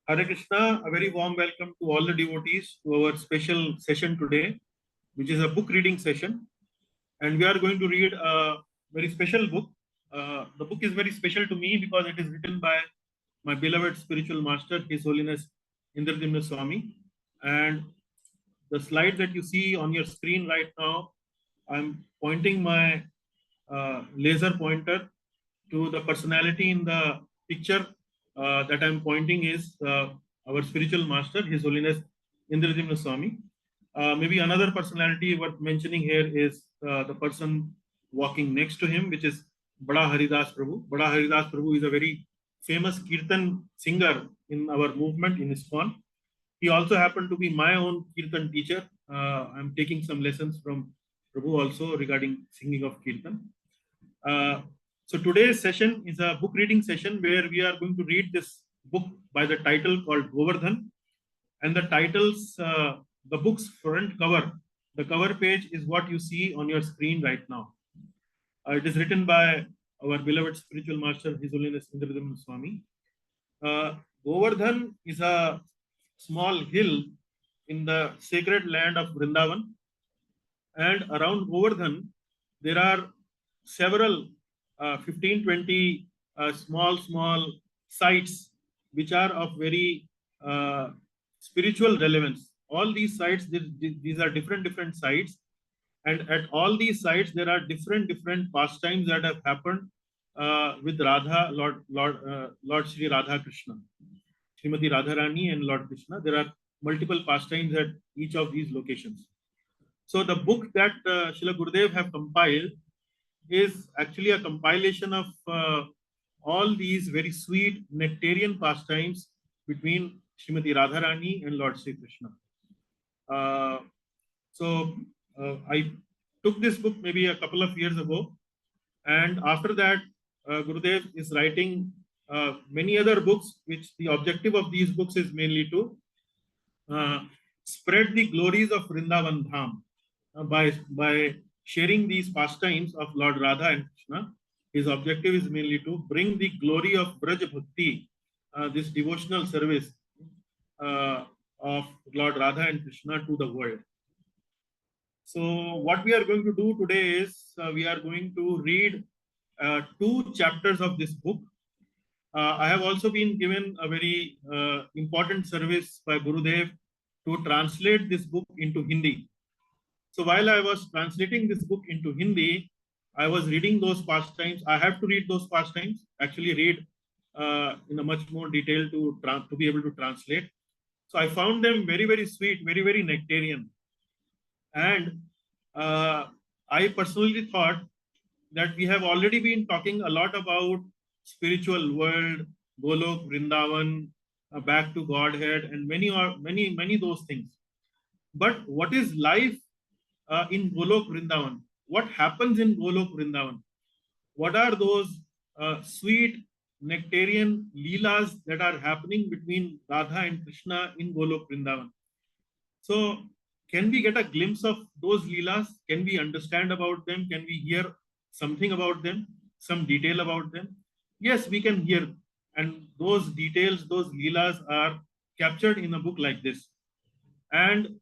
Hare Krishna, a very warm welcome to all the devotees to our special session today, which is a book reading session. And we are going to read a very special book. The book is very special to me because it is written by my beloved spiritual master, His Holiness Indradimna Swami. And the slide that you see on your screen right now, I'm pointing my laser pointer to the personality in the picture that I'm pointing is our spiritual master, His Holiness Indradimna Swami. Maybe another personality worth mentioning here is the person walking next to him, which is Bada Haridas Prabhu. Bada Haridas Prabhu is a very famous Kirtan singer in our movement in ISKCON. He also happened to be my own Kirtan teacher. I'm taking some lessons from Prabhu also regarding singing of Kirtan. So today's session is a book reading session where we are going to read this book by the title called Govardhan. And the titles, the book's front cover, the cover page is what you see on your screen right now. It is written by our beloved spiritual master, His Holiness Indradimna Swami. Govardhan is a small hill in the sacred land of Vrindavan. And around Govardhan, there are several 15, 20 small sites which are of very spiritual relevance. All these sites, these are different sites. And at all these sites, there are different pastimes that have happened with Radha, Lord Sri Radha Krishna, Srimati Radharani and Lord Krishna. There are multiple pastimes at each of these locations. So the book that Srila Gurudev have compiled is actually a compilation of all these very sweet nectarian pastimes between Srimati Radharani and Lord Sri Krishna. I took this book maybe a couple of years ago, and after that, Gurudev is writing many other books, which the objective of these books is mainly to spread the glories of Vrindavan Dham by sharing these pastimes of Lord Radha and Krishna. His objective is mainly to bring the glory of Braj Bhakti, this devotional service of Lord Radha and Krishna to the world. So what we are going to do today is we are going to read 2 chapters of this book. I have also been given a very important service by Gurudev to translate this book into Hindi. So while I was translating this book into Hindi, I was reading those pastimes. I have to read those pastimes, actually read in a much more detail to be able to translate. So I found them very sweet, very nectarian. And I personally thought that we have already been talking a lot about spiritual world, Golok, Vrindavan, back to Godhead, and many those things. But what is life in Golok Vrindavan? What happens in Golok Vrindavan? What are those sweet nectarian leelas that are happening between Radha and Krishna in Golok Vrindavan? So, can we get a glimpse of those leelas? Can we understand about them? Can we hear something about them? Some detail about them? Yes, we can hear. And those details, those leelas are captured in a book like this. And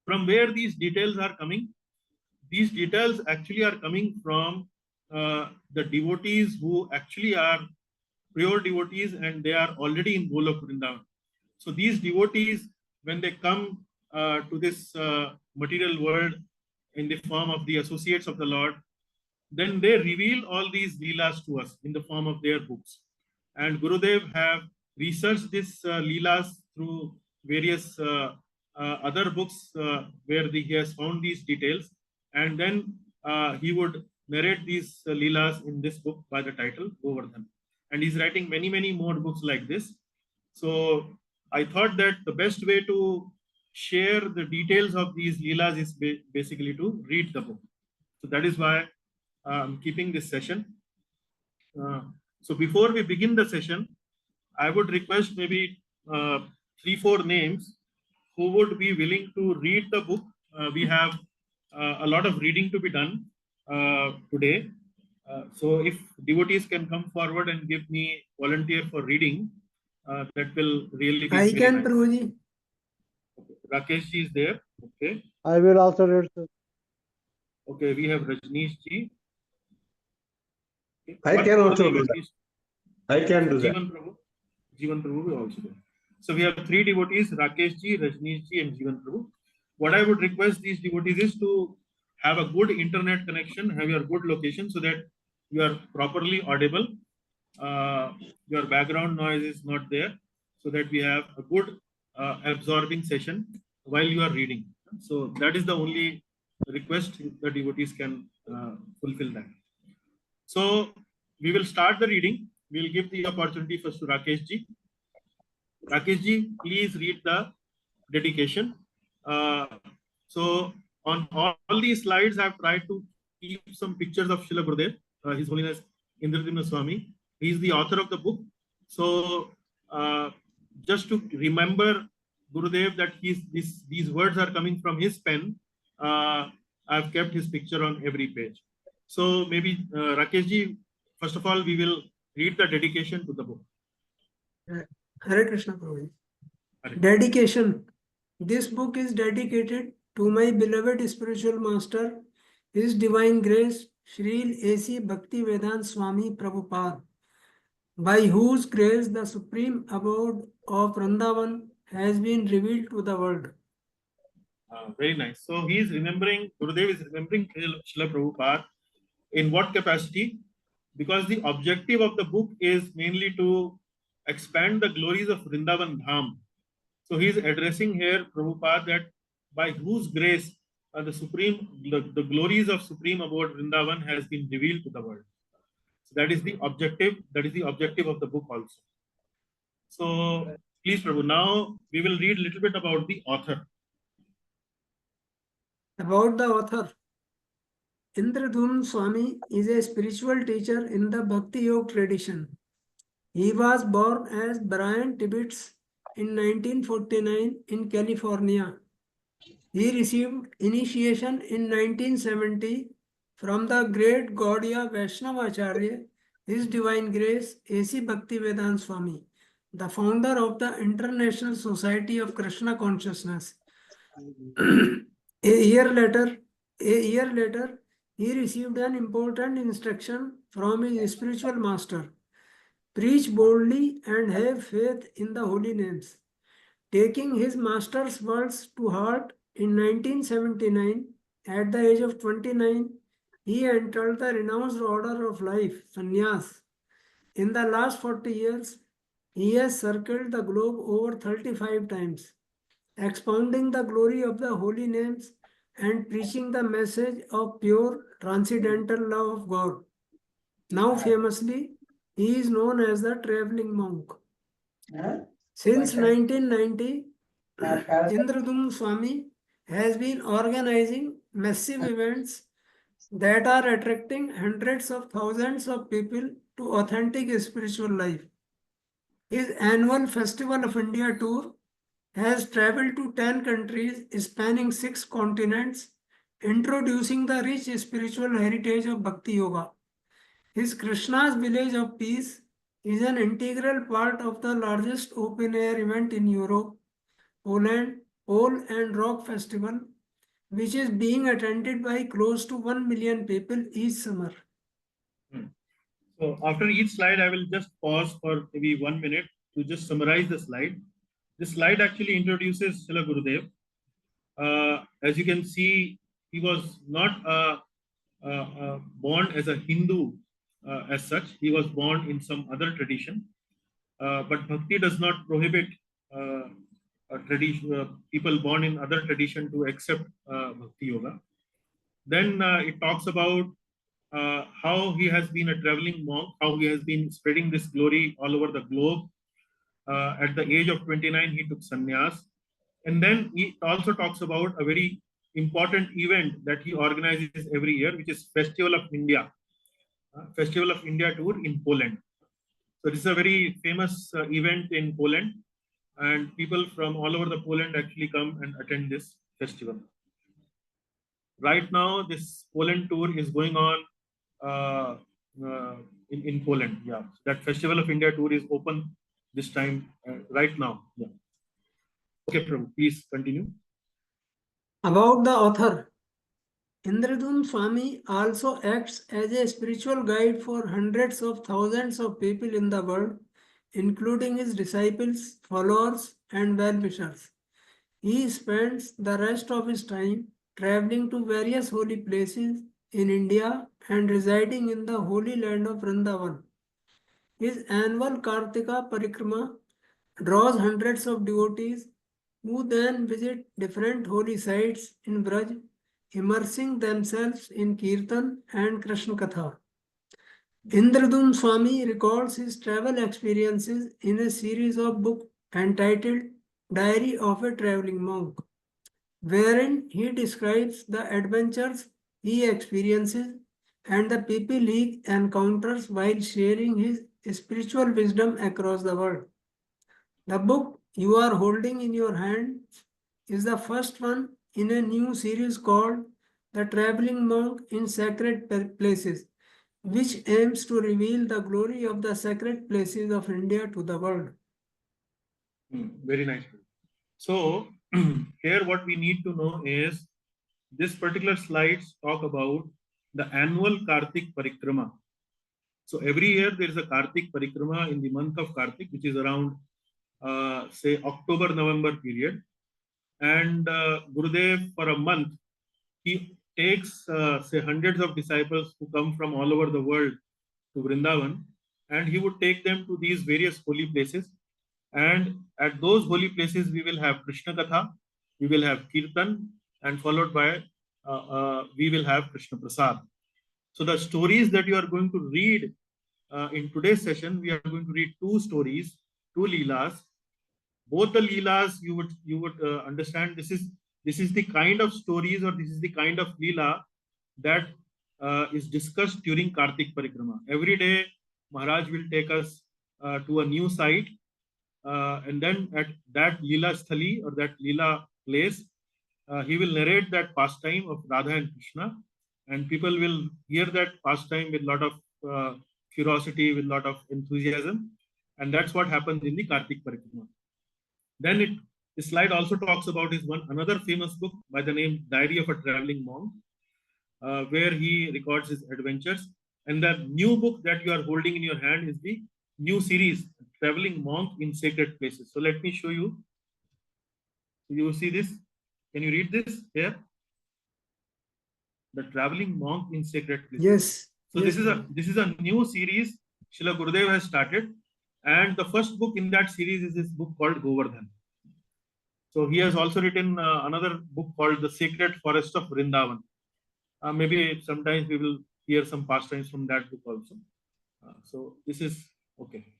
from where these details are coming? These details actually are coming from the devotees who actually are pure devotees and they are already in Golok Vrindavan. So these devotees, when they come to this material world in the form of the associates of the Lord, then they reveal all these leelas to us in the form of their books. And Gurudev have researched these leelas through various other books where he has found these details, and then he would narrate these leelas in this book by the title Govardhan. And he's writing many more books like this. So I thought that the best way to share the details of these leelas is basically to read the book. So that is why I'm keeping this session. So before we begin the session, I would request maybe 3-4 names who would be willing to read the book. We have a lot of reading to be done today. So if devotees can come forward and give me volunteer for reading, that will really be I very can, nice. Prabhuji. Okay. Rakesh ji is there. Okay. I will also read, sir. Okay, we have Rajneesh ji. Okay. I One can more also name do at that. least. I can do that. Jeevan Prabhu. Jeevan Prabhu will also do. So we have three devotees, Rakesh ji, Rajneesh ji, and Jeevan Prabhu. What I would request these devotees is to have a good internet connection, have your good location so that you are properly audible. Your background noise is not there, so that we have a good absorbing session while you are reading. So that is the only request the devotees can fulfill that. So we will start the reading. We will give the opportunity first to Rakesh ji. Rakesh ji, please read the dedication. So on all these slides, I've tried to keep some pictures of Srila Gurudev, His Holiness Indradyumna Swami. He is the author of the book. So just to remember Gurudev that these words are coming from his pen, I've kept his picture on every page. So maybe Rakesh ji, first of all, we will read the dedication to the book. Hare Krishna, Prabhuji. Hare. Dedication. This book is dedicated to my beloved spiritual master, His Divine Grace, Sril A.C. Bhaktivedanta Swami Prabhupada, by whose grace the supreme abode of Vrindavan has been revealed to the world. Very nice. So he is remembering, Gurudev is remembering Srila Prabhupada. In what capacity? Because the objective of the book is mainly to expand the glories of Vrindavan Dham. So he is addressing here Prabhupada that by whose grace the glories of Supreme Abode Vrindavan has been revealed to the world. So that is the objective. That is the objective of the book also. So please, Prabhu, now we will read a little bit about the author. About the author, Indradyumna Swami is a spiritual teacher in the Bhakti Yoga tradition. He was born as Brian Tibbetts in 1949 in California. He received initiation in 1970 from the great Gaudiya Vaishnavacharya, His Divine Grace, A.C. Bhaktivedanta Swami, the founder of the International Society of Krishna Consciousness. A year later, he received an important instruction from his spiritual master: preach boldly and have faith in the holy names. Taking his master's words to heart, in 1979, at the age of 29, he entered the renounced order of life, sannyas. In the last 40 years, he has circled the globe over 35 times, expounding the glory of the holy names and preaching the message of pure transcendental love of God. Now famously, he is known as the traveling monk. Since 1990, Indradyumna Swami has been organizing massive events that are attracting hundreds of thousands of people to authentic spiritual life. His annual Festival of India tour has traveled to 10 countries spanning 6 continents, introducing the rich spiritual heritage of Bhakti Yoga. His Krishna's Village of Peace is an integral part of the largest open-air event in Europe, Poland, Pole and Rock Festival, which is being attended by close to 1 million people each summer. So after each slide, I will just pause for maybe 1 minute to just summarize the slide. This slide actually introduces Srila Gurudev. As you can see, he was not born as a Hindu as such. He was born in some other tradition. But Bhakti does not prohibit people born in other tradition to accept Bhakti Yoga. Then it talks about how he has been a traveling monk, how he has been spreading this glory all over the globe. At the age of 29, he took sannyas. And then he also talks about a very important event that he organizes every year, which is Festival of India. Festival of India tour in Poland. So this is a very famous event in Poland, and people from all over the Poland actually come and attend this festival. Right now, this Poland tour is going on in Poland. Yeah, that Festival of India tour is open this time, right now. Yeah. Okay, Prabhu, please continue. About the author, Indradun Swami also acts as a spiritual guide for hundreds of thousands of people in the world, including his disciples, followers, and well-wishers. He spends the rest of his time traveling to various holy places in India and residing in the holy land of Vrindavan. His annual Kartika Parikrama draws hundreds of devotees who then visit different holy sites in Braj, immersing themselves in Kirtan and Krishna Katha. Indradun Swami records his travel experiences in a series of books entitled Diary of a Traveling Monk, wherein he describes the adventures he experiences and the people he encounters while sharing his spiritual wisdom across the world. The book you are holding in your hand is the first one in a new series called The Traveling Monk in Sacred Places, which aims to reveal the glory of the sacred places of India to the world. Very nice. So here what we need to know is this particular slides talk about the annual Kartik Parikrama. So every year there is a Kartik Parikrama in the month of Kartik, which is around say October-November period. And Gurudev for a month, he takes say hundreds of disciples who come from all over the world to Vrindavan, and he would take them to these various holy places. And at those holy places, we will have Krishna Katha, we will have Kirtan, and followed by we will have Krishna Prasad. So the stories that you are going to read in today's session, we are going to read two stories, two Leelas. Both the Leelas, you would understand this is the kind of stories, or this is the kind of Leela that is discussed during Kartik Parikrama. Every day, Maharaj will take us to a new site, and then at that Leela Sthali or that Leela place, he will narrate that pastime of Radha and Krishna, and people will hear that pastime with a lot of curiosity, with a lot of enthusiasm, and that's what happens in the Kartik Parikrama. Then this slide also talks about his another famous book by the name Diary of a Traveling Monk, where he records his adventures. And the new book that you are holding in your hand is the new series, Traveling Monk in Sacred Places. So let me show you. You see this? Can you read this here? The Traveling Monk in Sacred Places. Yes. So yes, this is a new series Srila Gurudev has started, and the first book in that series is this book called Govardhan. So he has also written another book called The Sacred Forest of Vrindavan. Maybe sometimes we will hear some pastimes from that book also. So this is okay.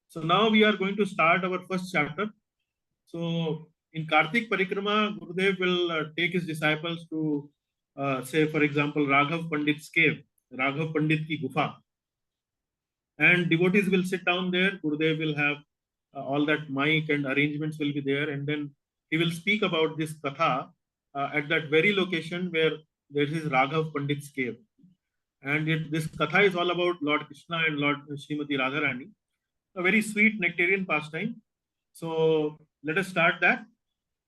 So now we are going to start our first chapter. So in Kartik Parikrama, Gurudev will take his disciples to say, for example, Raghav Pandit's cave, Raghav Pandit ki gufa. And devotees will sit down there. Gurudev will have all that mic and arrangements will be there, and then he will speak about this katha at that very location where there is Raghav Pandit's cave. And this katha is all about Lord Krishna and Lord Srimati Radharani, a very sweet nectarian pastime. So let us start that.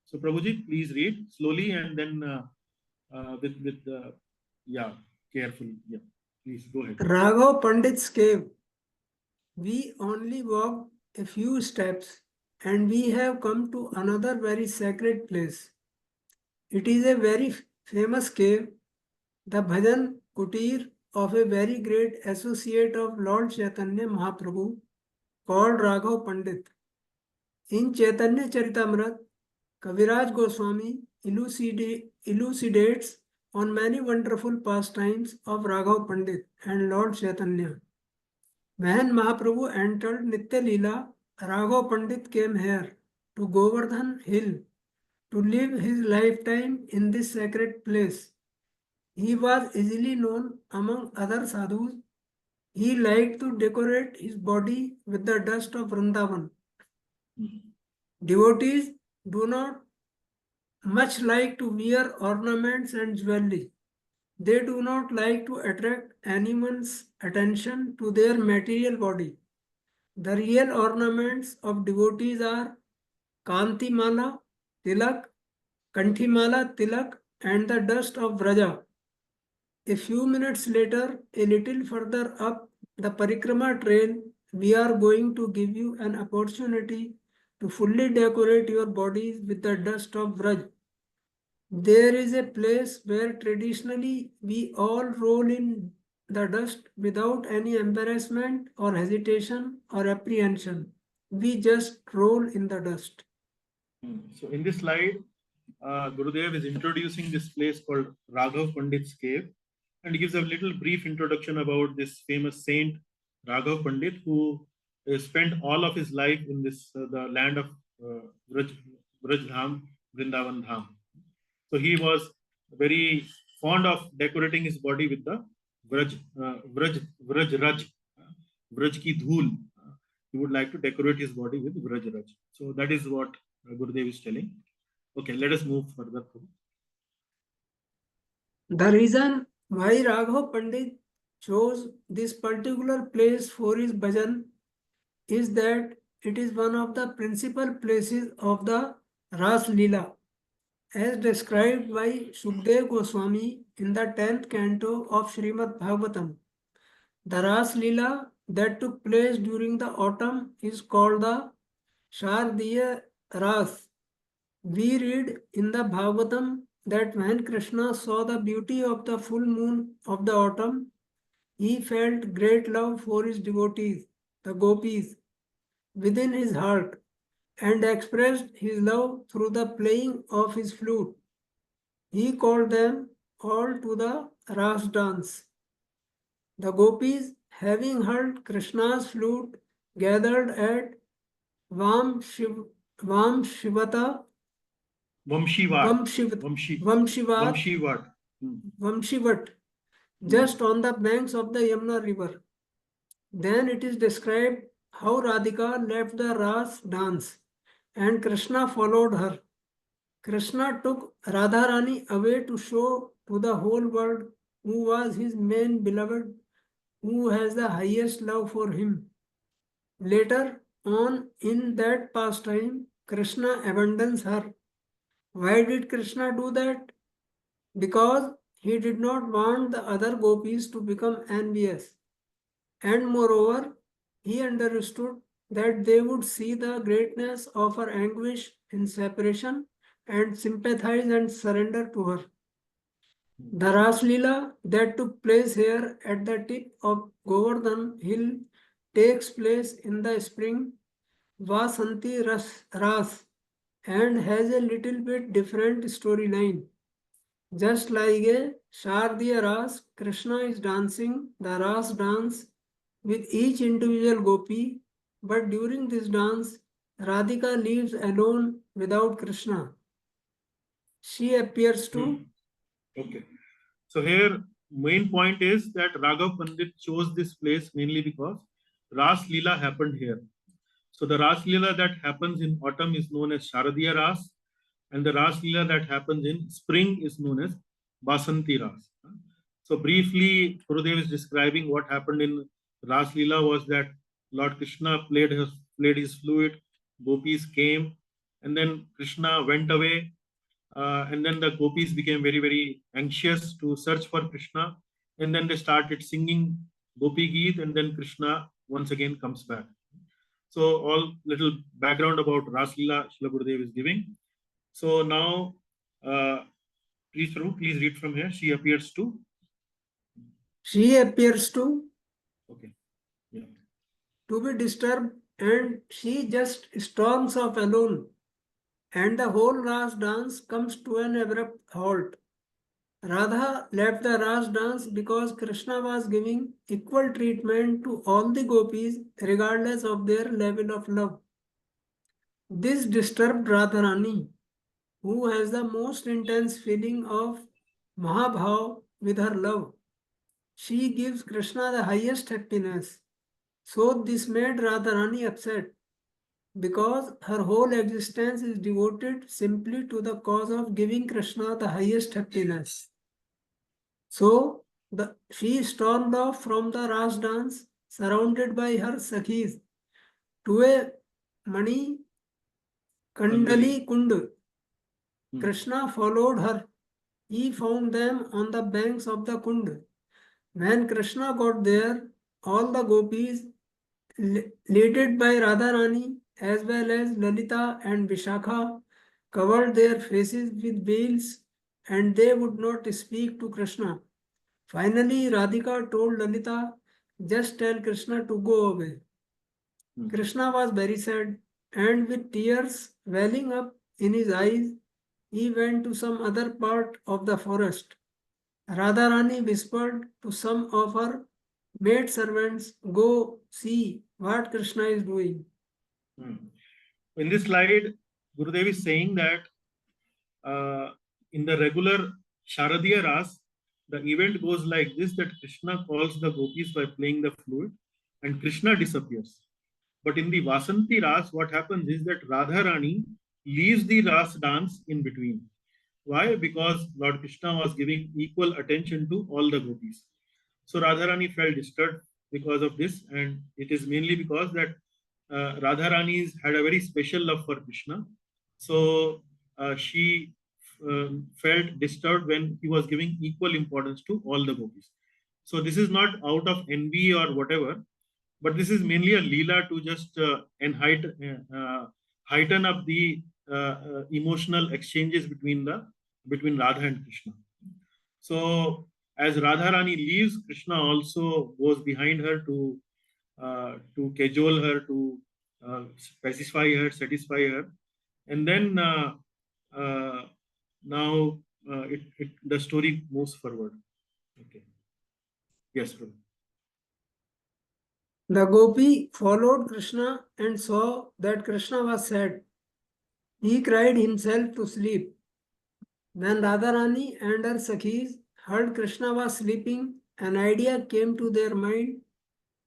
So Prabhuji, please read slowly and then with yeah, carefully. Yeah, please go ahead. Raghav Pandit's cave. We only walked a few steps and we have come to another very sacred place. It is a very famous cave, the Bhajan Kutir of a very great associate of Lord Chaitanya Mahaprabhu called Raghav Pandit. In Chaitanya Charitamrita, Kaviraj Goswami elucidates on many wonderful pastimes of Raghav Pandit and Lord Chaitanya. When Mahaprabhu entered Nitya Leela, Raghav Pandit came here to Govardhan Hill to live his lifetime in this sacred place. He was easily known among other sadhus. He liked to decorate his body with the dust of Vrindavan. Devotees do not much like to wear ornaments and jewelry. They do not like to attract anyone's attention to their material body. The real ornaments of devotees are Kantimala, Tilak, Kanthimala, Tilak, and the dust of Vraja. A few minutes later, a little further up the Parikrama trail, we are going to give you an opportunity to fully decorate your bodies with the dust of Vraj. There is a place where traditionally we all roll in the dust without any embarrassment or hesitation or apprehension. We just roll in the dust. So in this slide, Gurudev is introducing this place called Raghav Pandit's cave, and he gives a little brief introduction about this famous saint Raghav Pandit, who spent all of his life in this the land of Vraj Dham, Vrindavan Dham. So he was very fond of decorating his body with the Vraj Raj, Vraj ki dhool. He would like to decorate his body with Vraj Raj. So that is what Gurudev is telling. Okay, let us move further. The reason why Raghav Pandit chose this particular place for his bhajan is that it is one of the principal places of the Ras Leela, as described by Sukdev Goswami in the 10th canto of Srimad Bhagavatam. The Ras Leela that took place during the autumn is called the Shardiya Ras. We read in the Bhagavatam that when Krishna saw the beauty of the full moon of the autumn, he felt great love for his devotees, the gopis, within his heart, and expressed his love through the playing of his flute. He called them all to the Ras dance. The gopis, having heard Krishna's flute, gathered at Vamshivata, Vamshivat, just on the banks of the Yamuna river. Then it is described how Radhika left the Ras dance and Krishna followed her. Krishna took Radharani away to show to the whole world who was his main beloved, who has the highest love for him. Later on in that pastime, Krishna abandons her. Why did Krishna do that? Because he did not want the other gopis to become envious. And moreover, he understood that they would see the greatness of her anguish in separation and sympathize and surrender to her. The Ras Leela that took place here at the tip of Govardhan hill takes place in the spring Vasanti Ras and has a little bit different storyline. Just like a Shardiya Ras, Krishna is dancing the Ras dance with each individual gopi, but during this dance, Radhika leaves alone without Krishna. She appears to. Okay. So here, main point is that Raghav Pandit chose this place mainly because Ras Leela happened here. So the Ras Leela that happens in autumn is known as Sharadiya Ras, and the Ras Leela that happens in spring is known as Basanti Ras. So briefly, Gurudev is describing what happened in Ras Leela was that Lord Krishna played his flute, gopis came, and then Krishna went away, and then the gopis became very, very anxious to search for Krishna, and then they started singing Gopi Geet, and then Krishna once again comes back. So all little background about Ras Leela Srila Gurudev is giving. So now, please read from here. She appears to. Okay. Yeah. To be disturbed, and she just storms off alone, and the whole Ras dance comes to an abrupt halt. Radha left the Ras dance because Krishna was giving equal treatment to all the gopis regardless of their level of love. This disturbed Radharani, who has the most intense feeling of Mahabhav with her love. She gives Krishna the highest happiness. So this made Radharani upset because her whole existence is devoted simply to the cause of giving Krishna the highest happiness. So she stormed off from the Ras dance surrounded by her Sakhis, to a Mani Kandali Kund. Krishna followed her. He found them on the banks of the Kund. When Krishna got there, all the gopis, led by Radharani as well as Lalita and Vishakha, covered their faces with veils and they would not speak to Krishna. Finally, Radhika told Lalita, just tell Krishna to go away. Krishna was very sad and with tears welling up in his eyes, he went to some other part of the forest. Radharani whispered to some of her maid servants, go see what Krishna is doing. In this slide, Gurudev is saying that in the regular Sharadiya Ras, the event goes like this, that Krishna calls the gopis by playing the flute and Krishna disappears. But in the Vasanti Ras, what happens is that Radharani leaves the Ras dance in between. Why? Because Lord Krishna was giving equal attention to all the gopis. So Radharani felt disturbed because of this, and it is mainly because that Radharani had a very special love for Krishna. So she felt disturbed when he was giving equal importance to all the gopis. So this is not out of envy or whatever, but this is mainly a leela to just heighten up the emotional exchanges between Radha and Krishna. So as Radharani leaves, Krishna also goes behind her to cajole her, to satisfy her, and then now the story moves forward. Okay. Yes, Prabhu. The gopi followed Krishna and saw that Krishna was sad. He cried himself to sleep. When Radharani and her Sakhis heard Krishna was sleeping, an idea came to their mind.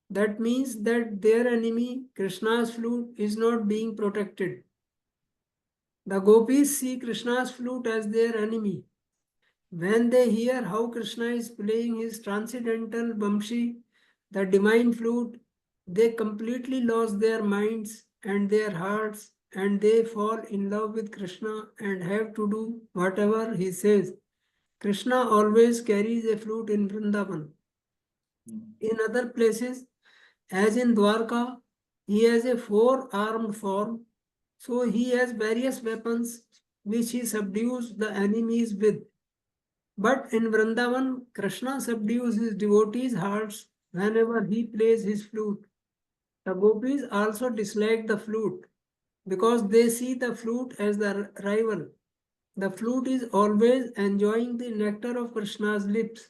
That means that their enemy, Krishna's flute, is not being protected. The gopis see Krishna's flute as their enemy. When they hear how Krishna is playing his transcendental Vamshi, the divine flute, they completely lost their minds and their hearts and they fall in love with Krishna and have to do whatever he says. Krishna always carries a flute in Vrindavan. In other places, as in Dwarka, he has a four-armed form, so he has various weapons which he subdues the enemies with. But in Vrindavan, Krishna subdues his devotees' hearts whenever he plays his flute. The gopis also dislike the flute because they see the flute as the rival. The flute is always enjoying the nectar of Krishna's lips.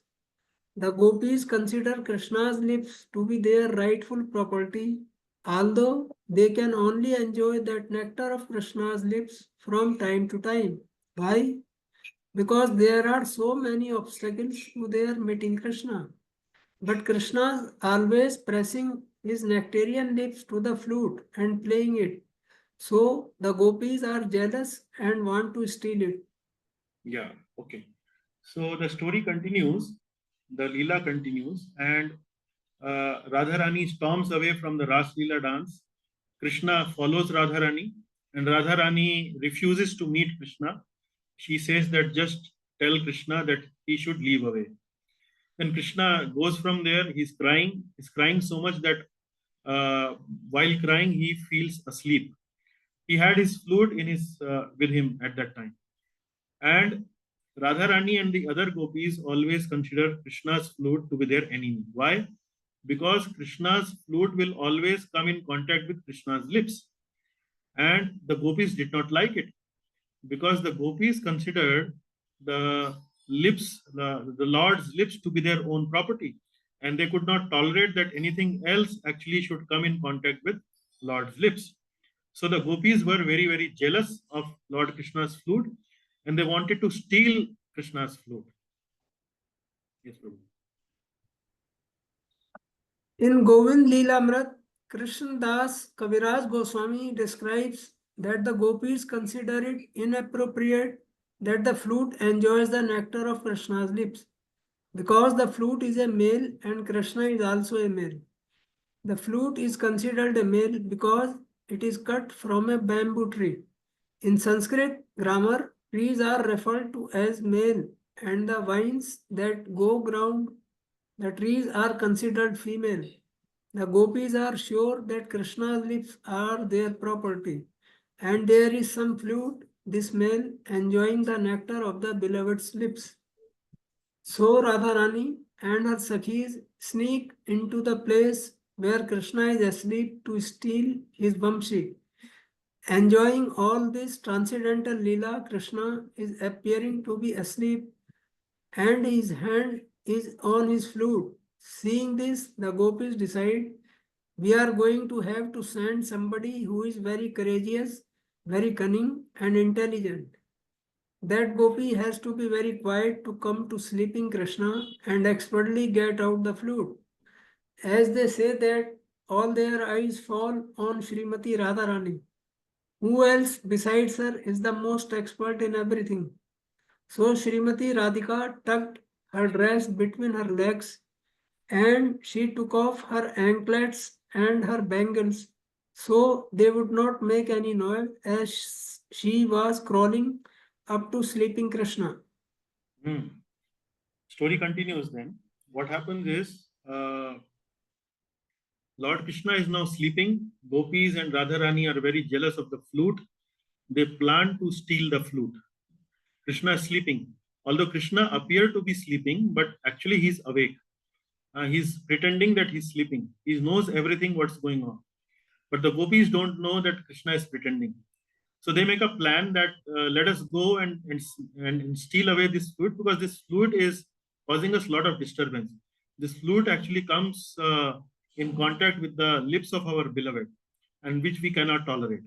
The gopis consider Krishna's lips to be their rightful property, although they can only enjoy that nectar of Krishna's lips from time to time. Why? Because there are so many obstacles to their meeting Krishna. But Krishna is always pressing his nectarian lips to the flute and playing it. So the gopis are jealous and want to steal it. Yeah, okay. So the story continues, the Leela continues, and Radharani storms away from the Ras Leela dance. Krishna follows Radharani, and Radharani refuses to meet Krishna. She says that just tell Krishna that he should leave away. Then Krishna goes from there. He's crying so much that while crying he feels asleep. He had his flute in his with him at that time, and Radharani and the other gopis always consider Krishna's flute to be their enemy. Why? Because Krishna's flute will always come in contact with Krishna's lips, and the gopis did not like it because the gopis considered the Lord's lips to be their own property, and they could not tolerate that anything else actually should come in contact with Lord's lips. So the gopis were very, very jealous of Lord Krishna's flute, and they wanted to steal Krishna's flute. Yes, Prabhu. In Govind Leelamrit, Krishna Das Kaviraj Goswami describes that the gopis consider it inappropriate that the flute enjoys the nectar of Krishna's lips, because the flute is a male and Krishna is also a male. The flute is considered a male because it is cut from a bamboo tree. In Sanskrit grammar, trees are referred to as male, and the vines that go around the trees are considered female. The gopis are sure that Krishna's lips are their property, and there is some flute, this male, enjoying the nectar of the beloved's lips. So Radharani and her Sakhis sneak into the place where Krishna is asleep to steal his Vamshi. Enjoying all this transcendental Leela, Krishna is appearing to be asleep and his hand is on his flute. Seeing this, the gopis decide we are going to have to send somebody who is very courageous, very cunning, and intelligent. That gopi has to be very quiet to come to sleeping Krishna and expertly get out the flute. As they say that, all their eyes fall on Srimati Radharani. Who else besides her is the most expert in everything? So Srimati Radhika tucked her dress between her legs and she took off her anklets and her bangles so they would not make any noise as she was crawling up to sleeping Krishna. Story continues then. What happens is Lord Krishna is now sleeping. Gopis and Radharani are very jealous of the flute. They plan to steal the flute. Krishna is sleeping. Although Krishna appeared to be sleeping, but actually he's awake. He's pretending that he's sleeping. He knows everything what's going on. But the gopis don't know that Krishna is pretending. So they make a plan that let us go and steal away this flute because this flute is causing us a lot of disturbance. This flute actually comes in contact with the lips of our beloved, and which we cannot tolerate.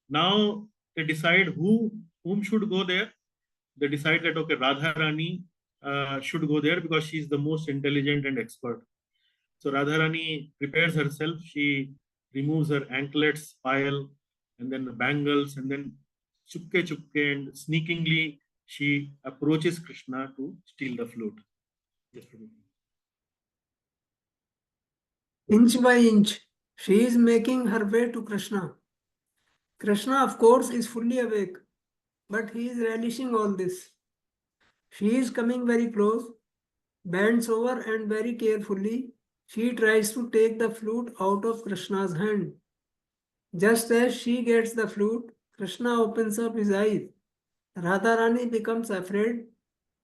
Now they decide whom should go there. They decide that okay, Radharani should go there because she is the most intelligent and expert. So Radharani prepares herself. She removes her anklets, pile, and then the bangles, and then chupke and sneakingly she approaches Krishna to steal the flute. Yes, Prabhu. Inch by inch, she is making her way to Krishna. Krishna, of course, is fully awake, but he is relishing all this. She is coming very close, bends over, and very carefully she tries to take the flute out of Krishna's hand. Just as she gets the flute, Krishna opens up his eyes. Radharani becomes afraid.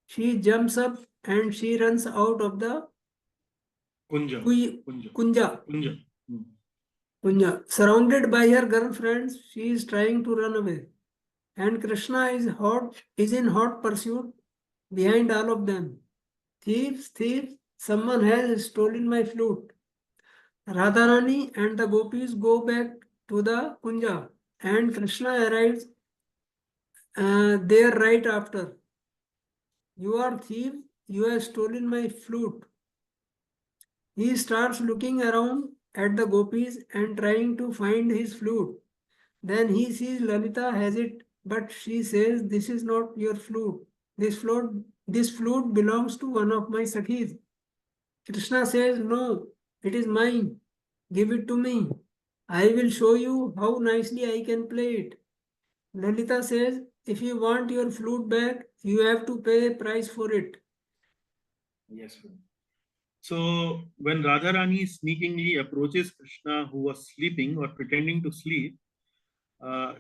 She jumps up and she runs out of the Kunja. Kunja. Kunja. Surrounded by her girlfriends, she is trying to run away. And Krishna is in hot pursuit behind all of them. Thieves, thieves, someone has stolen my flute. Radharani and the gopis go back to the Kunja and Krishna arrives there right after. You are thief, you have stolen my flute. He starts looking around at the gopis and trying to find his flute. Then he sees Lalita has it, but she says, "This is not your flute. This flute belongs to one of my sakhis." Krishna says, "No, it is mine. Give it to me. I will show you how nicely I can play it." Lalita says, "If you want your flute back, you have to pay a price for it." Yes. So when Radharani sneakingly approaches Krishna, who was sleeping or pretending to sleep,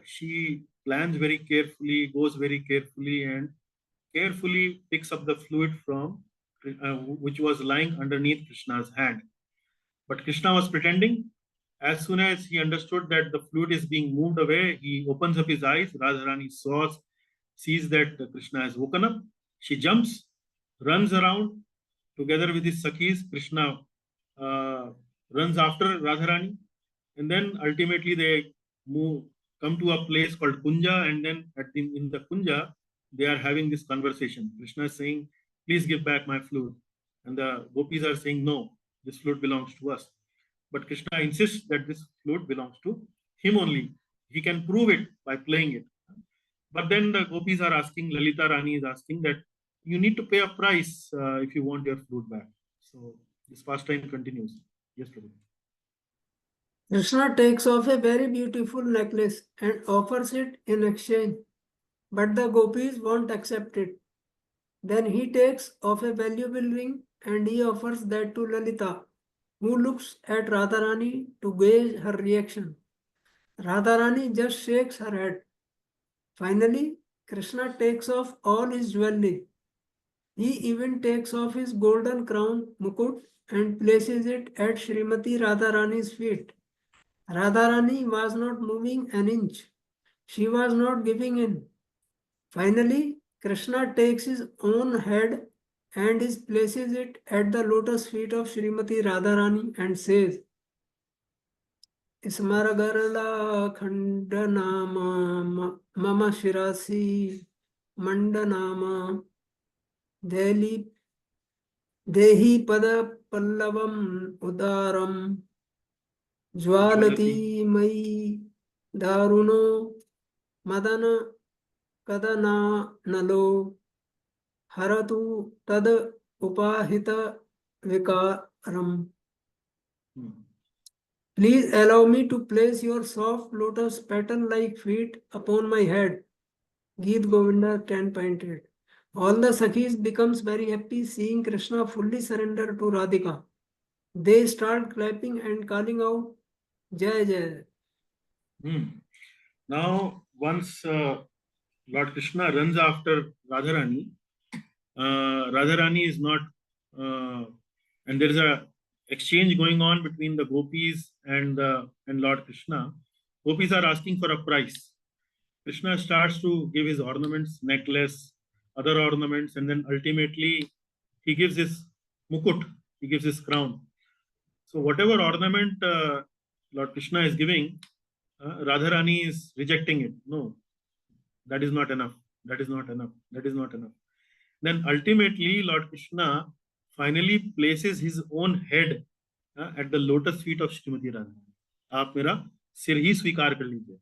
she plans very carefully, goes very carefully, and carefully picks up the flute from which was lying underneath Krishna's hand. But Krishna was pretending. As soon as he understood that the flute is being moved away, he opens up his eyes. Radharani sees that Krishna has woken up. She jumps, runs around together with his Sakhis. Krishna runs after Radharani, and then ultimately they come to a place called Kunja, and then in the Kunja, they are having this conversation. Krishna is saying, "Please give back my flute," and the gopis are saying, "No, this flute belongs to us." But Krishna insists that this flute belongs to him only. He can prove it by playing it. But then the gopis are asking, Lalita Rani is asking that you need to pay a price if you want your flute back. So this pastime continues. Yes, Prabhu. Krishna takes off a very beautiful necklace and offers it in exchange, but the gopis won't accept it. Then he takes off a valuable ring and he offers that to Lalita, who looks at Radharani to gauge her reaction. Radharani just shakes her head. Finally, Krishna takes off all his jewelry. He even takes off his golden crown mukut and places it at Srimati Radharani's feet. Radharani was not moving an inch. She was not giving in. Finally, Krishna takes his own head and places it at the lotus feet of Srimati Radharani and says, Smargarla Khandanama Mama Shirasi Mandanama Deli Dehi Pada Pallavam Udaram Jwalati Mai Daruno Madana Kadana Nalo Haratu Tad Upahita Vikaram. Please allow me to place your soft lotus petal-like feet upon my head. Geet Govinda 10.8. All the Sakhis becomes very happy seeing Krishna fully surrender to Radhika. They start clapping and calling out, Jai Jai. Now, once Lord Krishna runs after Radharani, Radharani is not, and there is a exchange going on between the gopis and Lord Krishna. Gopis are asking for a price. Krishna starts to give his ornaments, necklace, other ornaments, and then ultimately he gives his mukut, he gives his crown. So whatever ornament Lord Krishna is giving, Radharani is rejecting it. No, that is not enough. That is not enough. That is not enough. Then ultimately Lord Krishna finally places his own head at the lotus feet of Srimati Radharani. आप मेरा सिर ही स्वीकार कर लीजिए.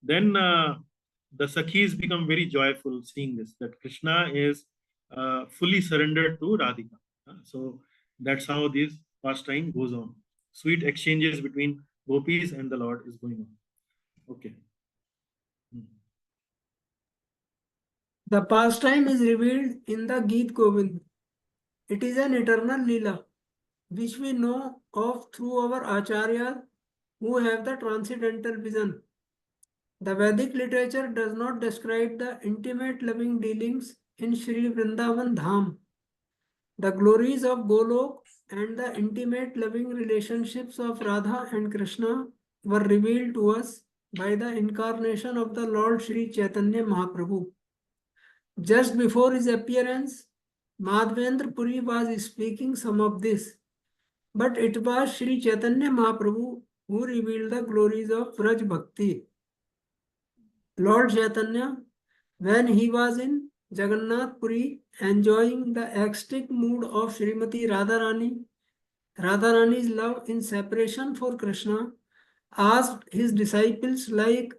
Then the Sakhis become very joyful seeing this, that Krishna is fully surrendered to Radhika. So that's how this pastime goes on. Sweet exchanges between gopis and the Lord is going on. Okay. The pastime is revealed in the Geet Govind. It is an eternal Leela, which we know of through our Acharyas who have the transcendental vision. The Vedic literature does not describe the intimate loving dealings in Sri Vrindavan Dham. The glories of Golok and the intimate loving relationships of Radha and Krishna were revealed to us by the incarnation of the Lord Sri Chaitanya Mahaprabhu. Just before his appearance, Madhavendra Puri was speaking some of this, but it was Sri Chaitanya Mahaprabhu who revealed the glories of Braj Bhakti. Lord Chaitanya, when he was in Jagannath Puri enjoying the ecstatic mood of Srimati Radharani, Radharani's love in separation for Krishna, asked his disciples like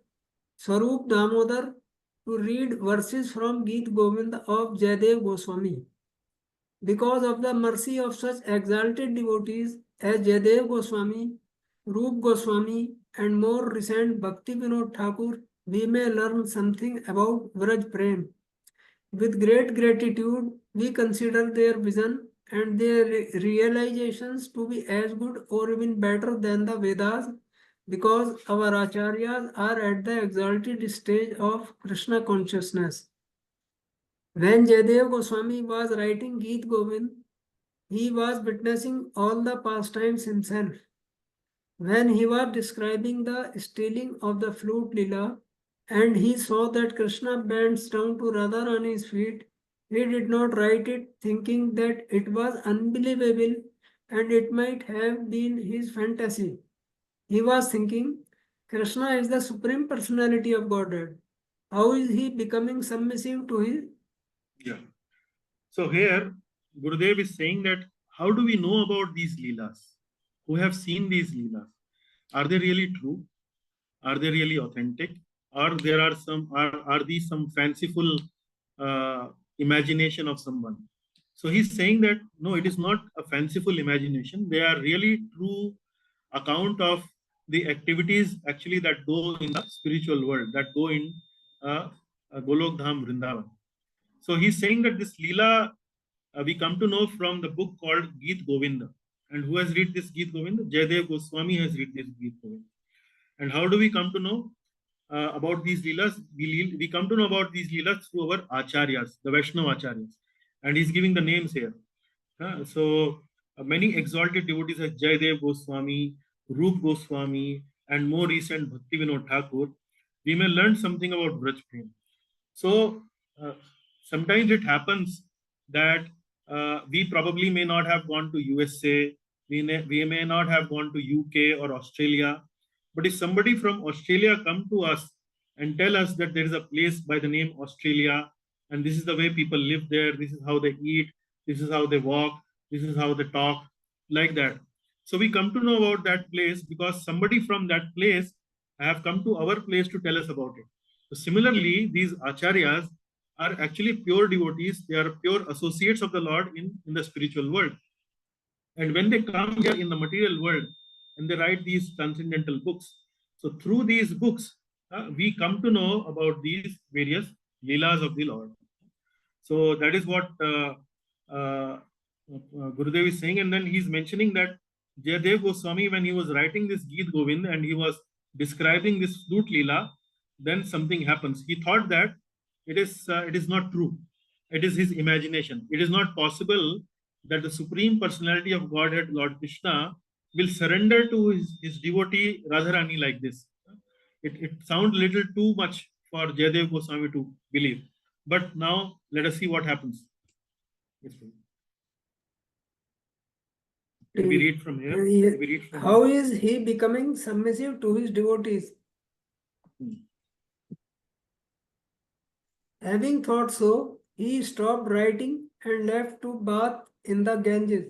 Swarup Damodar to read verses from Geet Govind of Jaydev Goswami. Because of the mercy of such exalted devotees as Jaydev Goswami, Rup Goswami, and more recent Bhakti Vinod Thakur, we may learn something about Vraj Prem. With great gratitude, we consider their vision and their realizations to be as good or even better than the Vedas, because our acharyas are at the exalted stage of Krishna consciousness. When Jaydev Goswami was writing Geet Govind, he was witnessing all the pastimes himself. When he was describing the stealing of the flute lila, and he saw that Krishna bends down to Radharani's feet, he did not write it thinking that it was unbelievable and it might have been his fantasy. He was thinking, Krishna is the Supreme Personality of Godhead. How is he becoming submissive to his? Yeah. So here, Gurudev is saying that how do we know about these Leelas? Who have seen these Leelas? Are they really true? Are they really authentic? Or there are some, are these some fanciful imagination of someone? So he's saying that no, it is not a fanciful imagination. They are really true account of the activities actually that go in the spiritual world, that go in Golok Dham Vrindavan. So he's saying that this Leela we come to know from the book called Geet Govinda. And who has read this Geet Govinda? Jayadev Goswami has read this Geet Govinda. And how do we come to know about these Leelas? We come to know about these Leelas through our Acharyas, the Vaishnava Acharyas. And he's giving the names here. So many exalted devotees like Jayadev Goswami, Rup Goswami, and more recent Bhakti Vinod Thakur, we may learn something about Braj Prem. So sometimes it happens that we probably may not have gone to USA, we may not have gone to UK or Australia, but if somebody from Australia come to us and tell us that there is a place by the name Australia, and this is the way people live there, this is how they eat, this is how they walk, this is how they talk, like that. So we come to know about that place because somebody from that place have come to our place to tell us about it. So similarly, these acharyas are actually pure devotees. They are pure associates of the Lord in the spiritual world. And when they come here in the material world and they write these transcendental books, so through these books, we come to know about these various leelas of the Lord. So that is what Gurudev is saying. And then he's mentioning that Jayadev Goswami, when he was writing this Geet Govind and he was describing this flute leela, then something happens. He thought that it is not true. It is his imagination. It is not possible that the Supreme Personality of Godhead, Lord Krishna, will surrender to his devotee Radharani like this. It sounds a little too much for Jayadev Goswami to believe. But now let us see what happens. Yes, can we read from here? We read from How is he becoming submissive to his devotees? Having thought so, he stopped writing and left to bath in the Ganges.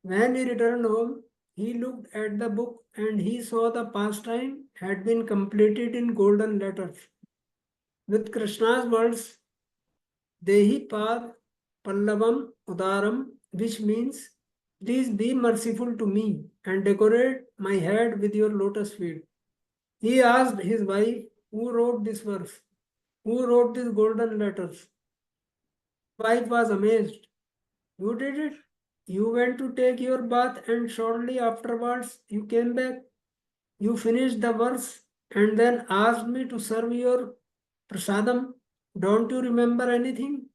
When he returned home, he looked at the book and he saw the pastime had been completed in golden letters. With Krishna's words, Dehi Pad Pallavam Udaram, which means, please be merciful to me and decorate my head with your lotus feet. He asked his wife, who wrote this verse? Who wrote these golden letters? Wife was amazed. You did it? You went to take your bath and shortly afterwards you came back. You finished the verse and then asked me to serve your prasadam. Don't you remember anything?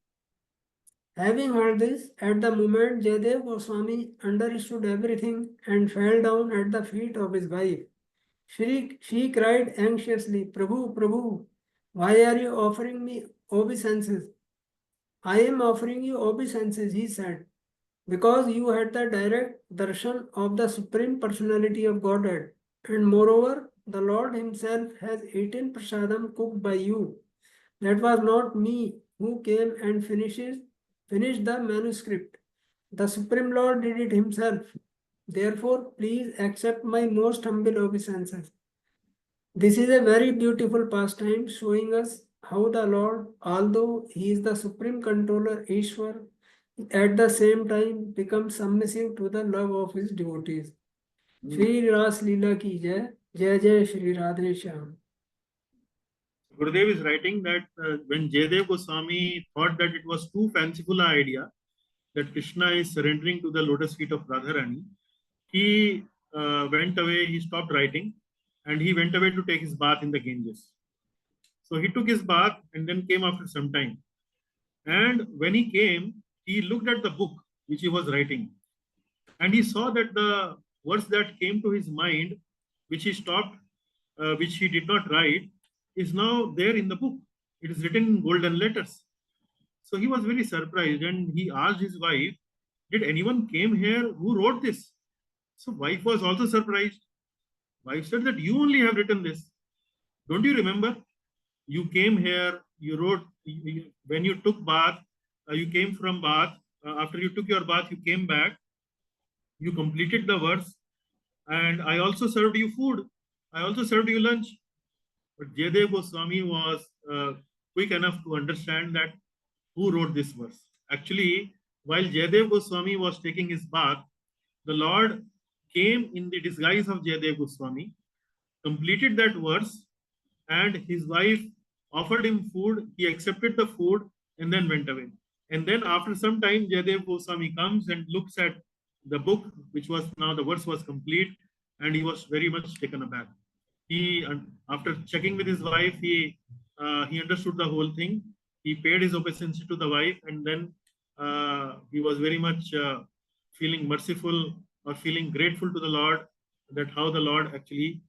Having heard this, at the moment Jayadev Goswami understood everything and fell down at the feet of his wife. She cried anxiously, Prabhu, Prabhu, why are you offering me obeisances? I am offering you obeisances, he said, because you had the direct darshan of the Supreme Personality of Godhead, and moreover, the Lord himself has eaten prasadam cooked by you. That was not me who came and finished the manuscript. The Supreme Lord did it himself. Therefore, please accept my most humble obeisances. This is a very beautiful pastime showing us how the Lord, although he is the supreme controller, Ishwar, at the same time becomes submissive to the love of his devotees. Shri Ras Leela ki jai, jai jai Shri Radhe Shyam. Gurudev is writing that when Jayadev Goswami thought that it was too fanciful an idea that Krishna is surrendering to the lotus feet of Radharani, he went away, he stopped writing, and he went away to take his bath in the Ganges. So he took his bath and then came after some time. And when he came, he looked at the book which he was writing, and he saw that the words that came to his mind, which he stopped, which he did not write, is now there in the book. It is written in golden letters. So he was very surprised and he asked his wife, did anyone came here who wrote this? So wife was also surprised. Wife said that you only have written this. Don't you remember? You came here, you wrote, when you took bath, you came from bath. After you took your bath, you came back. You completed the verse. And I also served you food. I also served you lunch. But Jayadev Goswami was quick enough to understand that who wrote this verse. Actually, while Jayadev Goswami was taking his bath, the Lord came in the disguise of Jayadev Goswami completed that verse, and his wife offered him food. He accepted the food and then went away. And then after some time, Jayadev Goswami comes and looks at the book, which was now the verse was complete, and he was very much taken aback. He, after checking with his wife, he understood the whole thing. He paid his obeisance to the wife, and then he was very much feeling merciful or feeling grateful to the Lord, that how the Lord actually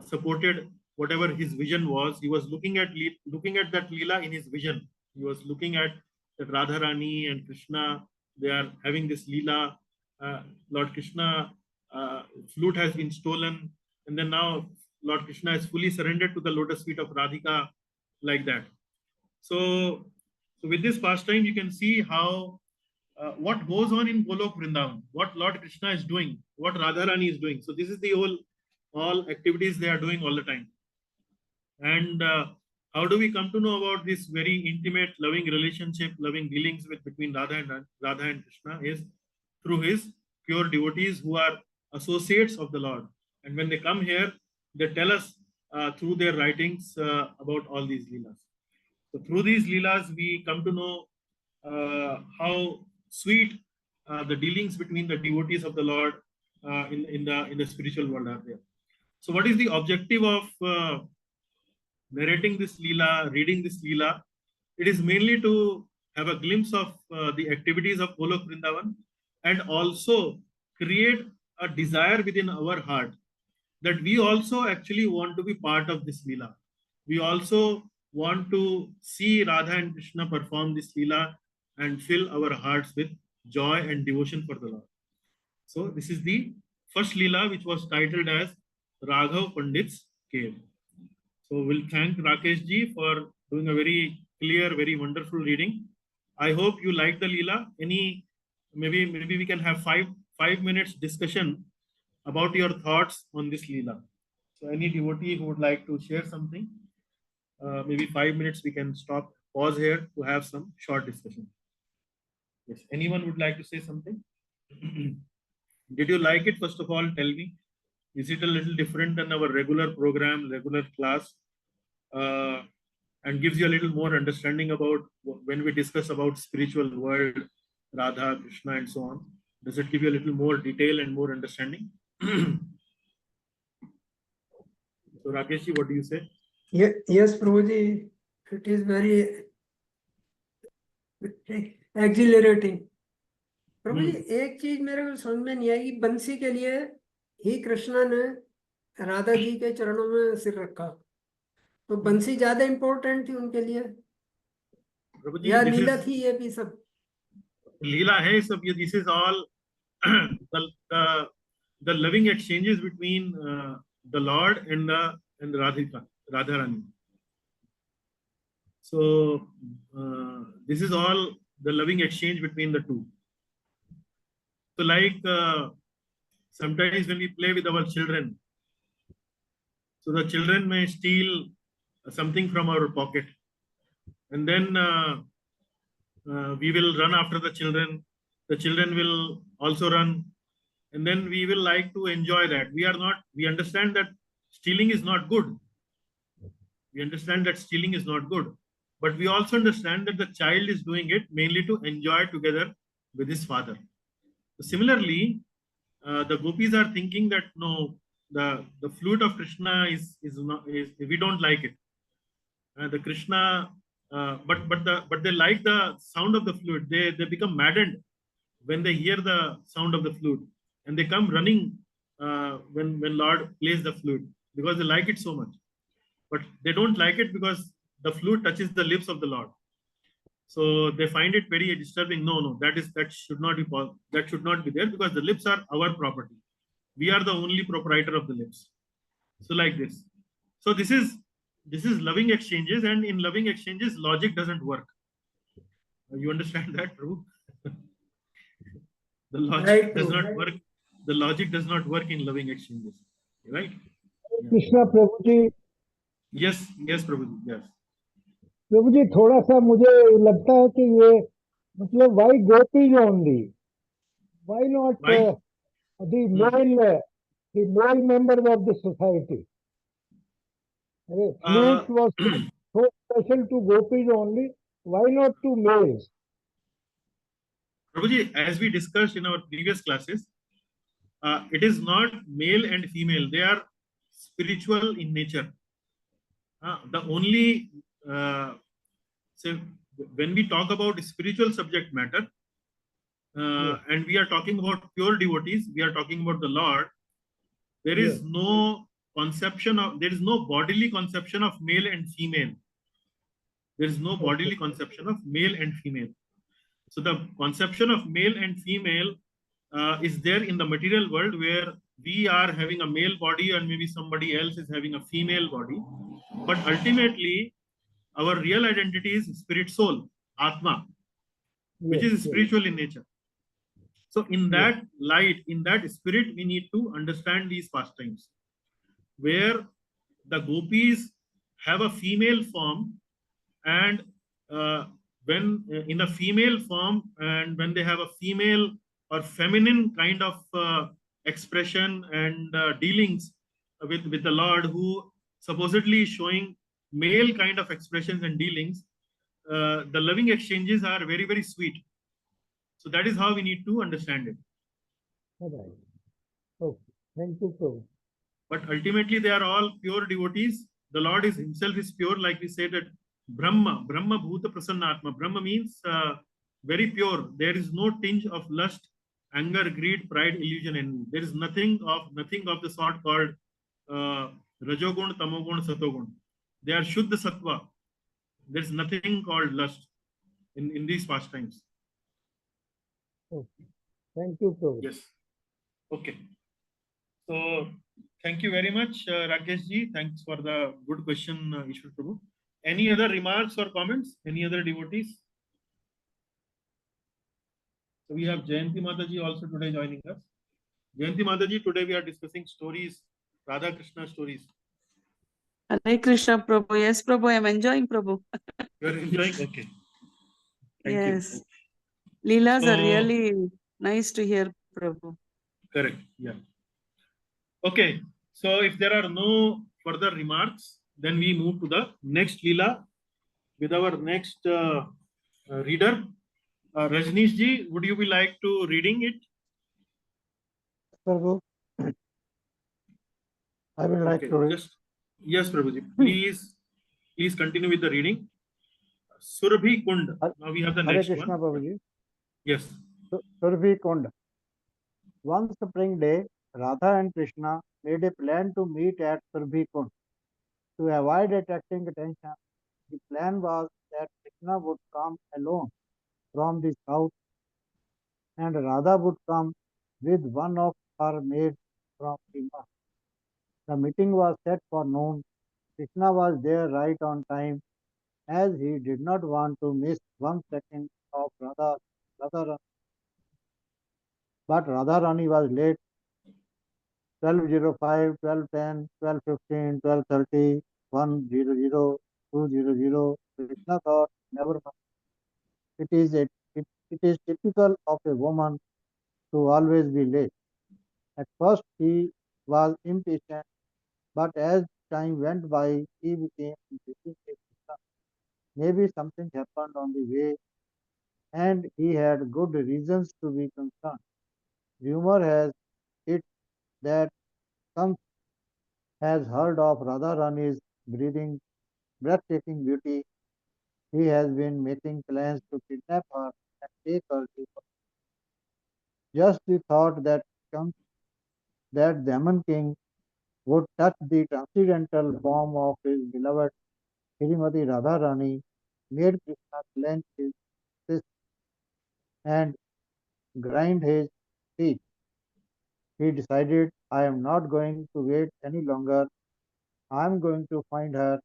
supported whatever his vision was. He was looking at that Leela in his vision. He was looking at that Radharani and Krishna, they are having this Leela. Lord Krishna, flute has been stolen, and then now Lord Krishna is fully surrendered to the lotus feet of Radhika, like that. So with this pastime, you can see how what goes on in Golok Vrindavan, what Lord Krishna is doing, what Radharani is doing. So this is the all activities they are doing all the time. And how do we come to know about this very intimate, loving relationship, loving dealings between Radha and Krishna is through his pure devotees who are associates of the Lord. And when they come here, they tell us through their writings about all these leelas. So through these leelas, we come to know how sweet the dealings between the devotees of the Lord in the spiritual world are there. So what is the objective of narrating this Leela, reading this Leela? It is mainly to have a glimpse of the activities of Golok Vrindavan, and also create a desire within our heart that we also actually want to be part of this Leela. We also want to see Radha and Krishna perform this Leela and fill our hearts with joy and devotion for the Lord. So this is the first Leela, which was titled as Raghav Pandit's Cave. So we'll thank Rakesh ji for doing a very clear, very wonderful reading. I hope you like the Leela. Maybe we can have five minutes discussion about your thoughts on this Leela. So any devotee who would like to share something, maybe 5 minutes we can pause here to have some short discussion. Yes, anyone would like to say something? Did you like it? First of all, tell me. Is it a little different than our regular program, regular class, and gives you a little more understanding about when we discuss about spiritual world, Radha, Krishna, and so on? Does it give you a little more detail and more understanding? So Rakeshji, what do you say? Yes, Prabhuji, it is very exhilarating. प्रभु जी एक चीज मेरे को समझ में नहीं आई, बंसी के लिए ही कृष्णा ने राधा जी के चरणों में सिर रखा, तो बंसी ज्यादा इम्पोर्टेंट थी उनके लिए या लीला थी ये भी सब? लीला है सब ये. This is all the loving exchanges between the Lord and Radhika, Radharani. So this is all the loving exchange between the two. So like sometimes when we play with our children, so the children may steal something from our pocket, and then we will run after the children. The children will also run, and then we will like to enjoy that. We understand that stealing is not good. We understand that stealing is not good, but we also understand that the child is doing it mainly to enjoy together with his father. So similarly, the gopis are thinking that no, the flute of Krishna is we don't like it. The Krishna, but they like the sound of the flute. They become maddened when they hear the sound of the flute, and they come running when Lord plays the flute because they like it so much. But they don't like it because the flute touches the lips of the Lord. So they find it very disturbing. No, that should not be possible. That should not be there because the lips are our property. We are the only proprietor of the lips. So like this. So this is loving exchanges, and in loving exchanges, logic doesn't work. You understand that, Prabhu? The logic does not work. The logic does not work in loving exchanges, right? Krishna Prabhuji. Yes, Prabhuji. Yes. प्रभु जी थोड़ा सा मुझे लगता है कि ये मतलब why gopis only? Why not the male members of the society? Snakes was so special to gopis only. Why not to males? Prabhuji, as we discussed in our previous classes, it is not male and female. They are spiritual in nature. The only so when we talk about spiritual subject matter, and we are talking about pure devotees, we are talking about the Lord. There is no conception of, there is no bodily conception of male and female. There is no bodily conception of male and female. So the conception of male and female is there in the material world, where we are having a male body and maybe somebody else is having a female body. But ultimately, our real identity is spirit soul, Atma, which is spiritual in nature. So in that light, in that spirit, we need to understand these pastimes, where the gopis have a female form, and when in a female form, and when they have a female or feminine kind of expression and dealings with the Lord, who supposedly is showing male kind of expressions and dealings, the loving exchanges are very, very sweet. So that is how we need to understand it. Right. Okay. Thank you, Prabhu. But ultimately, they are all pure devotees. The Lord is himself is pure, like we said that Brahma Bhuta Prasannatma. Brahma means very pure. There is no tinge of lust, anger, greed, pride, illusion, envy. There is nothing of the sort called Rajogun, Tamogun, Satogun. They are Shuddha Sattva. There is nothing called lust in these pastimes. Okay. Thank you, Prabhu. Yes. Okay. So thank you very much, Rakesh ji. Thanks for the good question, Ishwar Prabhu. Any other remarks or comments? Any other devotees? So we have Jayanti Mataji also today joining us. Jayanti Mataji, today we are discussing stories, Radha Krishna stories. Hare Krishna, Prabhu. Yes, Prabhu, I am enjoying, Prabhu. You are enjoying? Okay. Thank Yes. you. Leelas So, are really nice to hear, Prabhu. Correct. Yeah. Okay. So if there are no further remarks, then we move to the next Leela with our next reader. Rajneesh ji, would you be like to reading it? Prabhu, I will like to read. Yes, Prabhuji. Please continue with the reading. Surabhi Kund. Now we have the Hare next Krishna, one. Prabhuji. Yes. Surabhi Kund. One spring day, Radha and Krishna made a plan to meet at Surabhi Kund. To avoid attracting attention, the plan was that Krishna would come alone from the south and Radha would come with one of her maids from the north. The meeting was set for noon. Krishna was there right on time, as he did not want to miss 1 second of Radha. But Radharani was late. 12:05, 12:10, 12:15, 12:30, 1:00, 2:00. Krishna thought, never mind. It is typical of a woman to always be late. At first he was impatient, but as time went by, he became increasingly concerned. Maybe something happened on the way, and he had good reasons to be concerned. Rumor has it that some has heard of Radharani's breathtaking beauty. He has been making plans to kidnap her and take her to just the thought that Demon King would touch the transcendental form of his beloved Srimati Radharani made Krishna clench his fist and grind his teeth. He decided, I am not going to wait any longer. I am going to find her.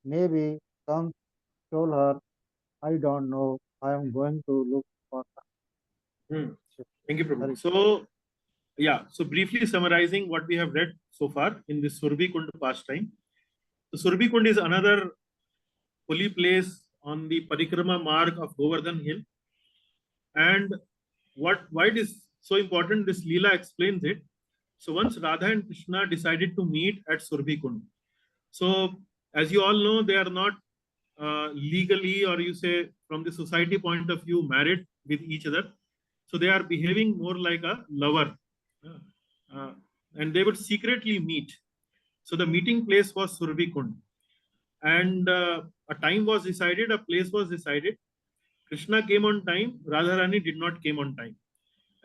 Maybe some stole her. I don't know. I am going to look for her. Thank you, Prabhu. So, yeah, so briefly summarizing what we have read so far in this Surabhi Kund pastime. So Surabhi Kund is another holy place on the Parikrama Marg of Govardhan Hill. And why it is so important, this Leela explains it. So once Radha and Krishna decided to meet at Surabhi Kund, So as you all know, they are not legally, or you say from the society point of view, married with each other. So they are behaving more like a lover. Uh, and they would secretly meet. So the meeting place was Surabhi Kund. And a time was decided, a place was decided. Krishna came on time, Radharani did not came on time.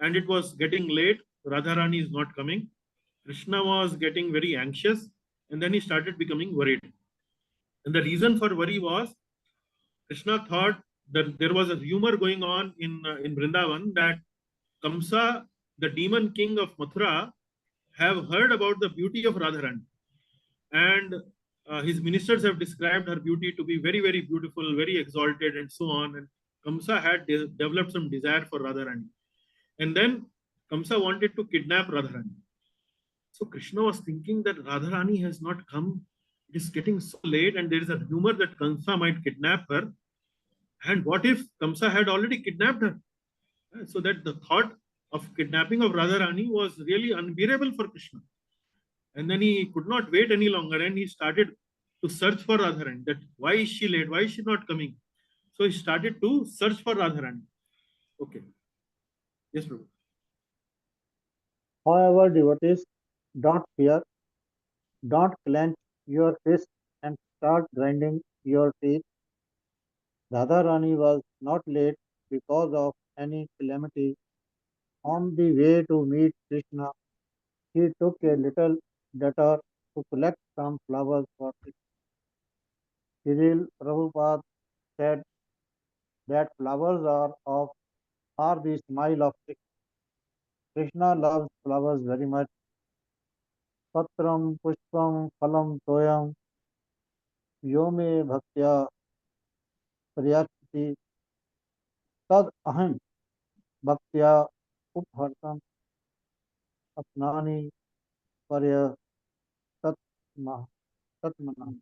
And it was getting late, Radharani is not coming. Krishna was getting very anxious, and then he started becoming worried. And the reason for worry was Krishna thought that there was a rumor going on in Vrindavan that Kamsa, the demon king of Mathura, have heard about the beauty of Radharani. And his ministers have described her beauty to be very, very beautiful, very exalted, and so on. And Kamsa had developed some desire for Radharani. And then Kamsa wanted to kidnap Radharani. So Krishna was thinking that Radharani has not come. It is getting so late, and there is a rumor that Kamsa might kidnap her. And what if Kamsa had already kidnapped her? So that the thought of kidnapping of Radharani was really unbearable for Krishna. And then he could not wait any longer, and he started to search for Radharani. That why is she late? Why is she not coming? So he started to search for Radharani. Okay. Yes, Prabhu. However, devotees, don't fear, don't clench your fist and start grinding your teeth. Radharani was not late because of any calamity. On the way to meet Krishna, he took a little detour to collect some flowers for Krishna. Cyril Prabhupada said that flowers are the smile of Krishna. Krishna loves flowers very much. Patram pushpam phalam toyam yome bhaktya priyachati tad aham bhaktya uphartam apnani parya tatmana.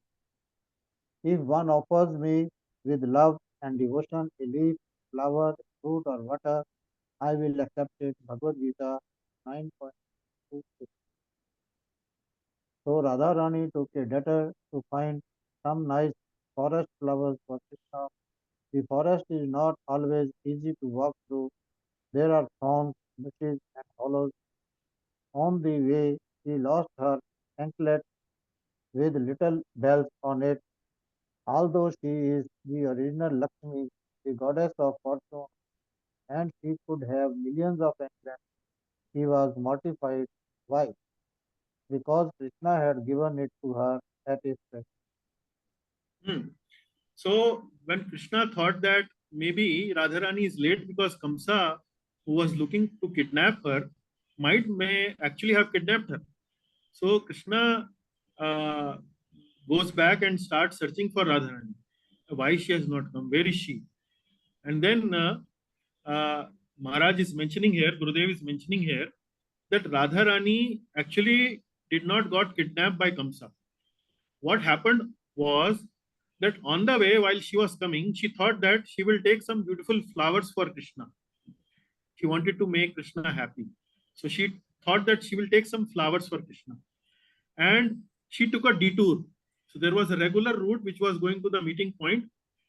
If one offers me with love and devotion a leaf, flower, fruit or water, I will accept it. Bhagavad Gita 9.26. So Radharani took a detour to find some nice forest flowers for Krishna. The forest is not always easy to walk through. There are thorns, bushes and hollows. On the way, she lost her anklet with little bells on it. Although she is the original Lakshmi, the goddess of fortune, and she could have millions of anklets, she was mortified. Why? Because Krishna had given it to her at his request. So when Krishna thought that maybe Radharani is late because Kamsa, who was looking to kidnap her, may actually have kidnapped her. So Krishna goes back and starts searching for Radharani. Why she has not come? Where is she? And then Maharaj is mentioning here, Gurudev is mentioning here, that Radharani actually did not got kidnapped by Kamsa. What happened was that on the way, while she was coming, she thought that she will take some beautiful flowers for Krishna. She wanted to make Krishna happy. So she thought that she will take some flowers for Krishna. And she took a detour. So there was a regular route which was going to the meeting point,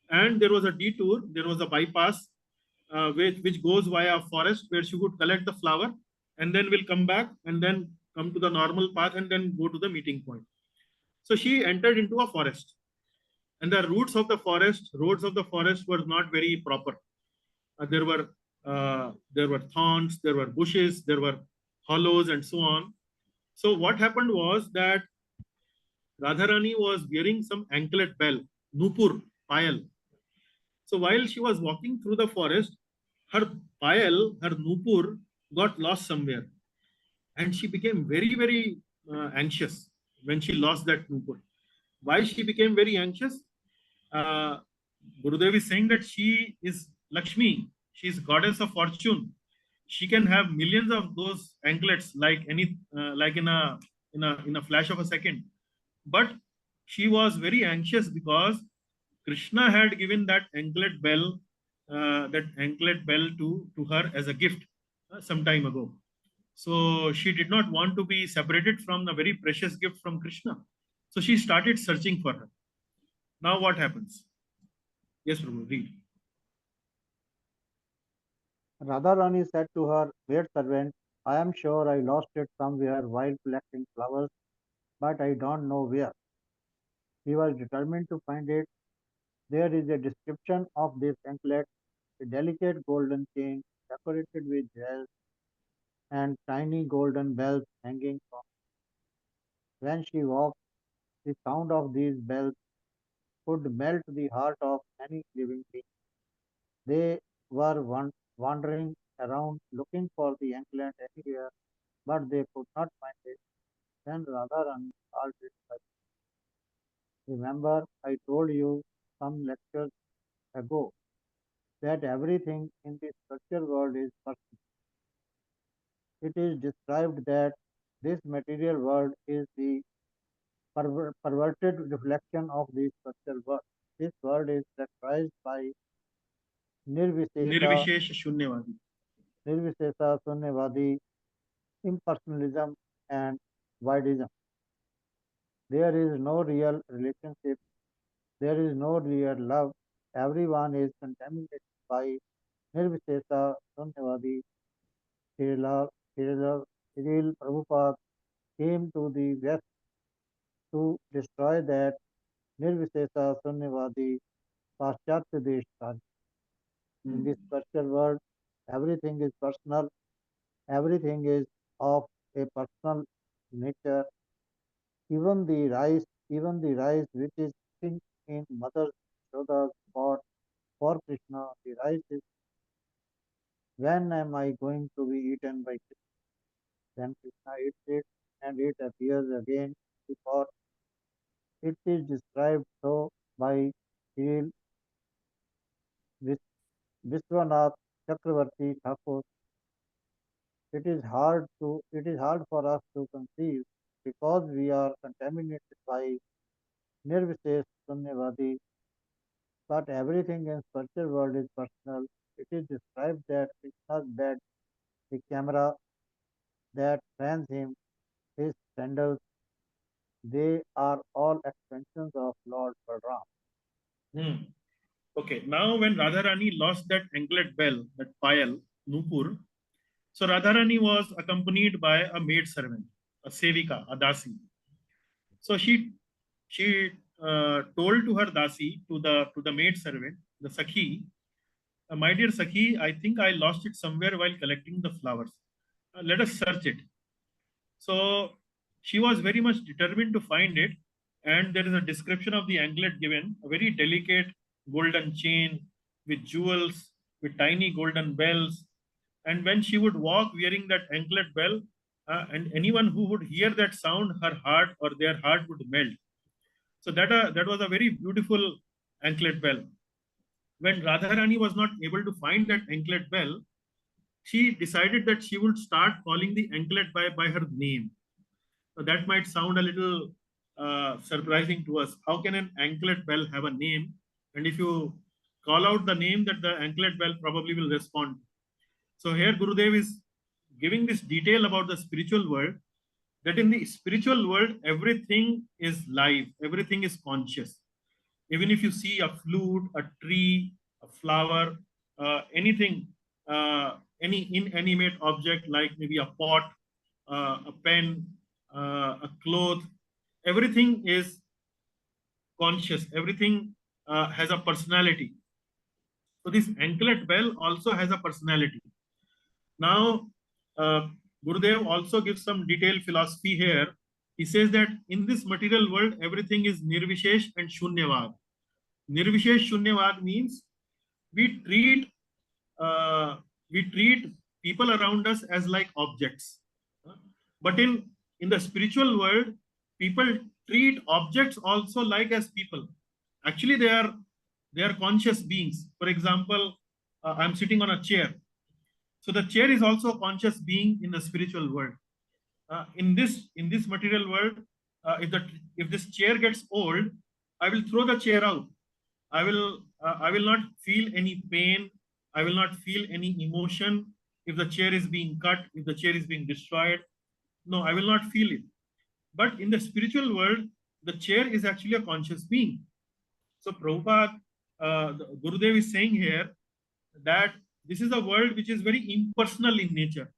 and there was a detour, there was a bypass which goes via a forest where she would collect the flower and then will come back and then come to the normal path and then go to the meeting point. So she entered into a forest, and the roads of the forest were not very proper. There were thorns, there were bushes, there were hollows, and so on. So what happened was that Radharani was wearing some anklet bell, nupur, payal. So while she was walking through the forest, her payal, her nupur, got lost somewhere, and she became very, very anxious when she lost that nupur. Why she became very anxious? Gurudev is saying that she is Lakshmi, she is goddess of fortune. She can have millions of those anklets like in a flash of a second. But she was very anxious because Krishna had given that anklet bell to her as a gift some time ago. So she did not want to be separated from the very precious gift from Krishna. So she started searching for her. Now what happens? Yes, Prabhu, read. Radharani said to her maidservant, I am sure I lost it somewhere while collecting flowers, but I don't know where. He was determined to find it. There is a description of this anklet, a delicate golden chain decorated with jewels and tiny golden bells hanging from it. When she walked, the sound of these bells could melt the heart of any living being. They were wandering around looking for the anklet anywhere, but they could not find it. Then Radharani called it back. Remember, I told you some lectures ago that everything in the structure world is personal. It is described that this material world is the perverted reflection of the structural world. This world is characterized by nirvisesa, Nirvishesh Shunyavadi. nirvisesa, sunyavadi, impersonalism, and voidism. There is no real relationship. There is no real love. Everyone is contaminated by nirvisesa, sunyavadi. Srila Prabhupada came to the West to destroy that nirvisesa, sunyavadi, paschatya desh. In this spiritual world, everything is personal, everything is of a personal nature. Even the rice which is sitting in Mother Yashoda's pot for Krishna, the rice is when am I going to be eaten by Krishna? Then Krishna eats it and it appears again in the pot. It is described so by Sri Vishwanath Chakravarti Thakur. It is hard for us to conceive because we are contaminated by nirvises sunyavadi, but everything in spiritual world is personal. It is described that Krishna's bed, the camera that fans him, his sandals, they are all extensions of Lord Balram. Hmm. Okay, now when Radharani lost that anklet bell, that payal, Nupur, so Radharani was accompanied by a maid servant, a sevika, a dasi. So she told to her dasi, to the maid servant, the sakhi, my dear sakhi, I think I lost it somewhere while collecting the flowers. Let us search it. So she was very much determined to find it, and there is a description of the anklet given, a very delicate golden chain with jewels, with tiny golden bells. And when she would walk wearing that anklet bell, and anyone who would hear that sound, her heart or their heart would melt. So that was a very beautiful anklet bell. When Radharani was not able to find that anklet bell, she decided that she would start calling the anklet by her name. So that might sound a little surprising to us. How can an anklet bell have a name? And if you call out the name, that the anklet bell probably will respond. So here Gurudev is giving this detail about the spiritual world, that in the spiritual world, everything is live, everything is conscious. Even if you see a flute, a tree, a flower, anything, any inanimate object like maybe a pot, a pen, a cloth, everything is conscious, everything has a personality. So this anklet bell also has a personality. Now, Gurudev also gives some detailed philosophy here. He says that in this material world, everything is nirvishesh and shunyavad. Nirvishesh shunyavad means we treat uh, people around us as like objects. But in the spiritual world, people treat objects also like as people. Actually, they are conscious beings. For example, I'm sitting on a chair. So the chair is also a conscious being in the spiritual world. In this material world, if this chair gets old, I will throw the chair out. I will not feel any pain. I will not feel any emotion if the chair is being cut, if the chair is being destroyed. No, I will not feel it. But in the spiritual world, the chair is actually a conscious being. So Prabhupada, Gurudev is saying here that this is a world which is very impersonal in nature.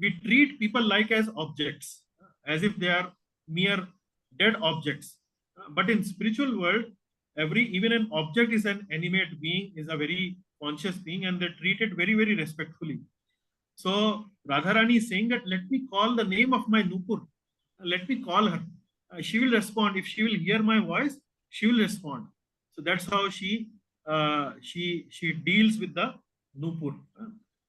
We treat people like as objects, as if they are mere dead objects. But in spiritual world, even an object is an animate being, is a very conscious being, and they treat it very, very respectfully. So Radharani is saying that let me call the name of my Nupur. Let me call her. She will respond. If she will hear my voice, she will respond. So that's how she deals with the Nupur.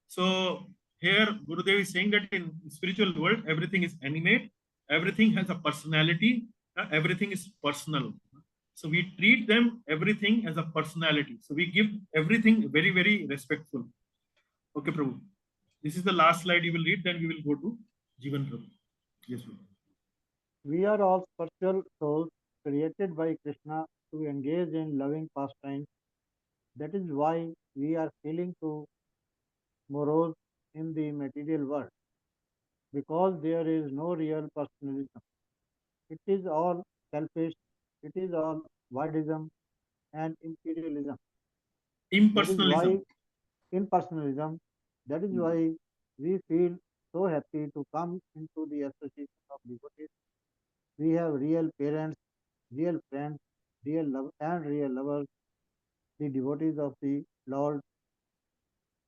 So here Gurudev is saying that in spiritual world, everything is animate, everything has a personality, everything is personal. So we treat them everything as a personality. So we give everything very, very respectful. Okay, Prabhu. This is the last slide you will read, then we will go to Jivan Prabhu. Yes, Prabhu. We are all spiritual souls created by Krishna to engage in loving pastimes. That is why we are feeling to morose in the material world, because there is no real personalism. It is all selfish, it is all voidism and imperialism. That is why Impersonalism. impersonalism, that is why we feel so happy to come into the association of devotees. We have real parents, real friends, real love and real lovers, the devotees of the Lord.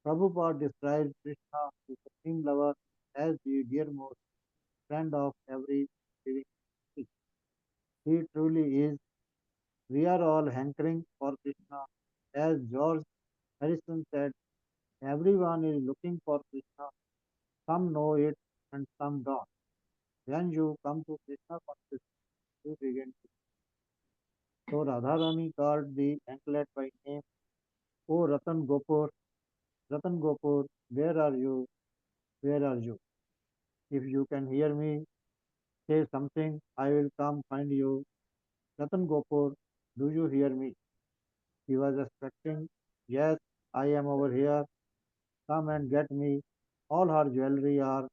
Prabhupada describes Krishna, the supreme lover, as the dearmost friend of every living being. He truly is. We are all hankering for Krishna. As George Harrison said, everyone is looking for Krishna. Some know it and some don't. When you come to Krishna consciousness, you begin to. So Radharani called the anklet by name, O Ratan Gopur, where are you? Where are you? If you can hear me, say something, I will come find you. Ratan Gopur, do you hear me? He was expecting, yes, I am over here. Come and get me. All her jewelry or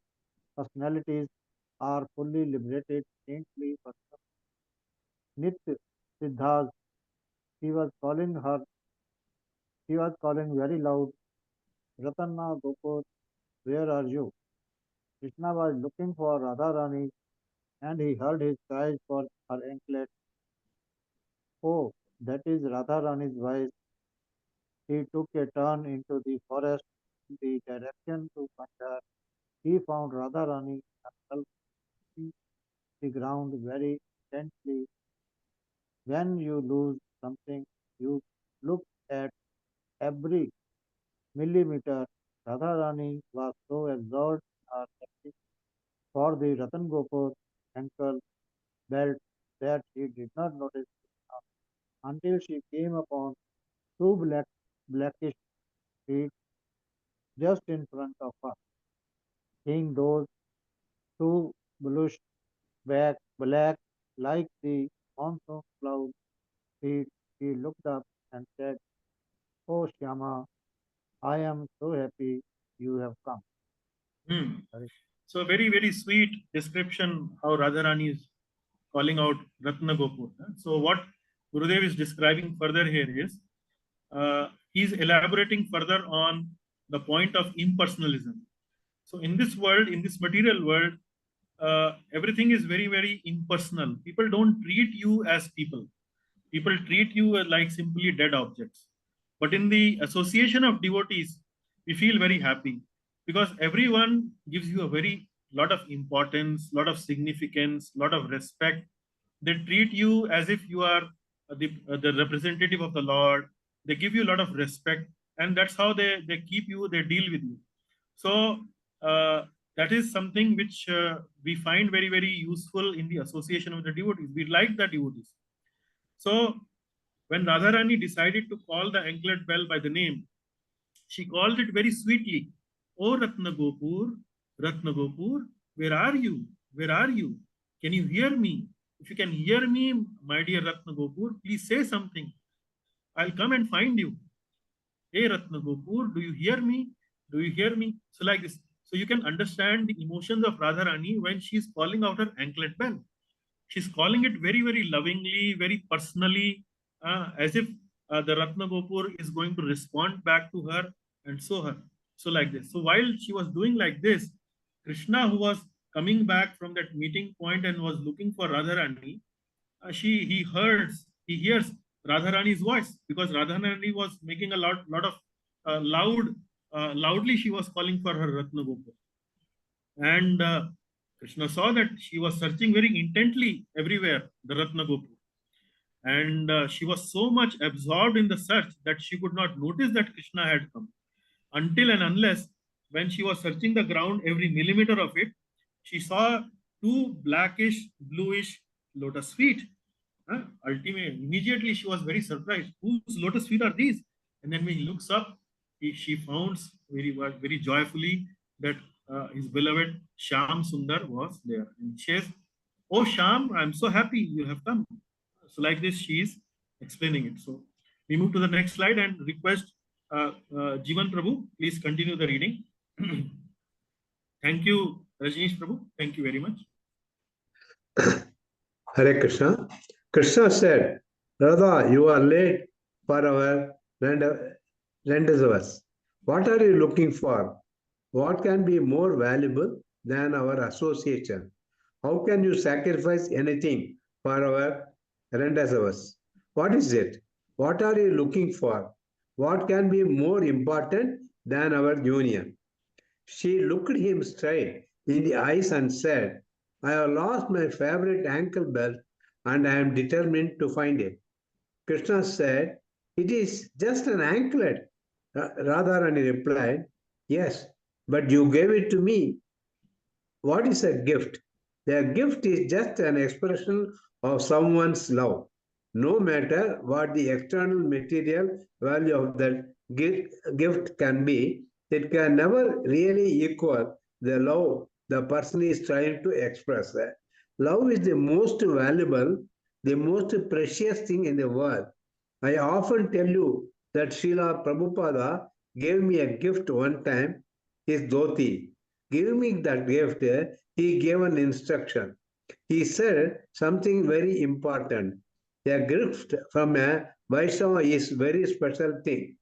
personalities are fully liberated, saintly person. Nitya Siddhas, he was calling her, he was calling very loud, Ratana Gopur, where are you? Krishna was looking for Radharani and he heard his cries for her anklet. Oh, that is Radharani's voice. He took a turn into the forest in the direction to Pandhar. He found Radharani herself touching the ground very intently. When you lose something, you look at every millimeter. Radharani was so absorbed in her searching for the Ratan Gopur ankle belt that she did not notice until she came upon two blackish feet just in front of her. Seeing those two bluish black like the monsoon cloud feet, she looked up and said, Oh Shyama, I am so happy you have come. Hmm. Sorry. So very, very sweet description how Radharani is calling out Ratna Gopur. So what Gurudev is describing further here is he's elaborating further on the point of impersonalism. So in this world, in this material world, everything is very, very impersonal. People don't treat you as people. People treat you as like simply dead objects. But in the association of devotees, we feel very happy because everyone gives you a very lot of importance, lot of significance, lot of respect. They treat you as if you are the representative of the Lord. They give you a lot of respect, and that's how they keep you, they deal with you. So that is something which we find very, very useful in the association of the devotees. We like the devotees. So when Radharani decided to call the anklet bell by the name, she called it very sweetly. Oh Ratna Gopur, where are you? Where are you? Can you hear me? If you can hear me, my dear Ratna Gopur, please say something. I'll come and find you. Hey Ratna Gopur, do you hear me? Do you hear me? So like this. So you can understand the emotions of Radharani when she is calling out her anklet bell. she's calling it very, very lovingly, very personally, as if the Ratna Gopur is going to respond back to her and show her. So like this. So while she was doing like this, Krishna, who was coming back from that meeting point and was looking for Radharani, he hears Radharani's voice, because Radharani was making a lot of loudly she was calling for her Ratna Gopur. And Krishna saw that she was searching very intently everywhere, the Ratna Gopur. And she was so much absorbed in the search that she could not notice that Krishna had come. Until and unless, when she was searching the ground, every millimeter of it, she saw two blackish, bluish lotus feet. Ultimately, immediately she was very surprised. Whose lotus feet are these? And then when he looks up, she found very joyfully that his beloved Shyam Sundar was there. And she says, "Oh Shyam, I'm so happy you have come." So like this, she is explaining it. So we move to the next slide and request Jivan Prabhu, please continue the reading. Thank you, Rajneesh Prabhu. Thank you very much. Hare Krishna. Krishna said, Radha, you are late for our rendezvous. What are you looking for? What can be more valuable than our association? How can you sacrifice anything for our rendezvous? What is it? What are you looking for? What can be more important than our union? She looked him straight in the eyes and said, I have lost my favorite ankle belt and I am determined to find it. Krishna said, it is just an anklet. Radharani replied, yes, but you gave it to me. What is a gift? A gift is just an expression of someone's love. No matter what the external material value of that gift can be, it can never really equal the love the person is trying to express. Love is the most valuable, the most precious thing in the world. I often tell you that Srila Prabhupada gave me a gift one time, his dhoti. Giving me that gift, he gave an instruction. He said something very important. A gift from a Vaishnava is very special thing.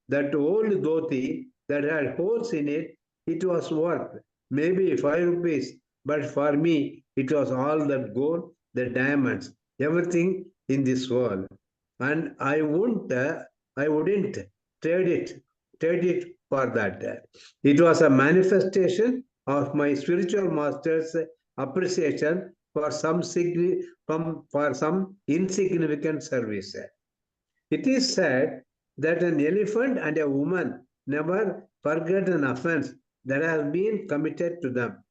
That old dhoti that had holes in it, it was worth maybe 5 rupees, but for me, it was all that gold, the diamonds, everything in this world. And I wouldn't trade it for that. It was a manifestation of my spiritual master's appreciation for some insignificant service. It is said that an elephant and a woman never forget an offense that has been committed to them.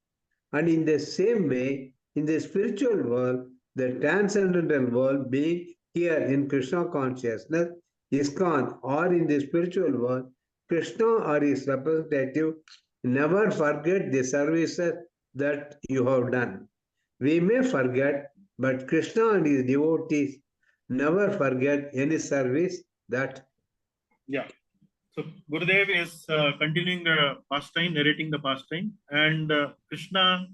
And in the same way, in the spiritual world, the transcendental world being here in Krishna consciousness, ISKCON, or in the spiritual world, Krishna or his representative never forget the services that you have done. We may forget, but Krishna and his devotees never forget any service that. Yeah. So Gurudev is continuing the pastime, narrating the pastime, and Krishna,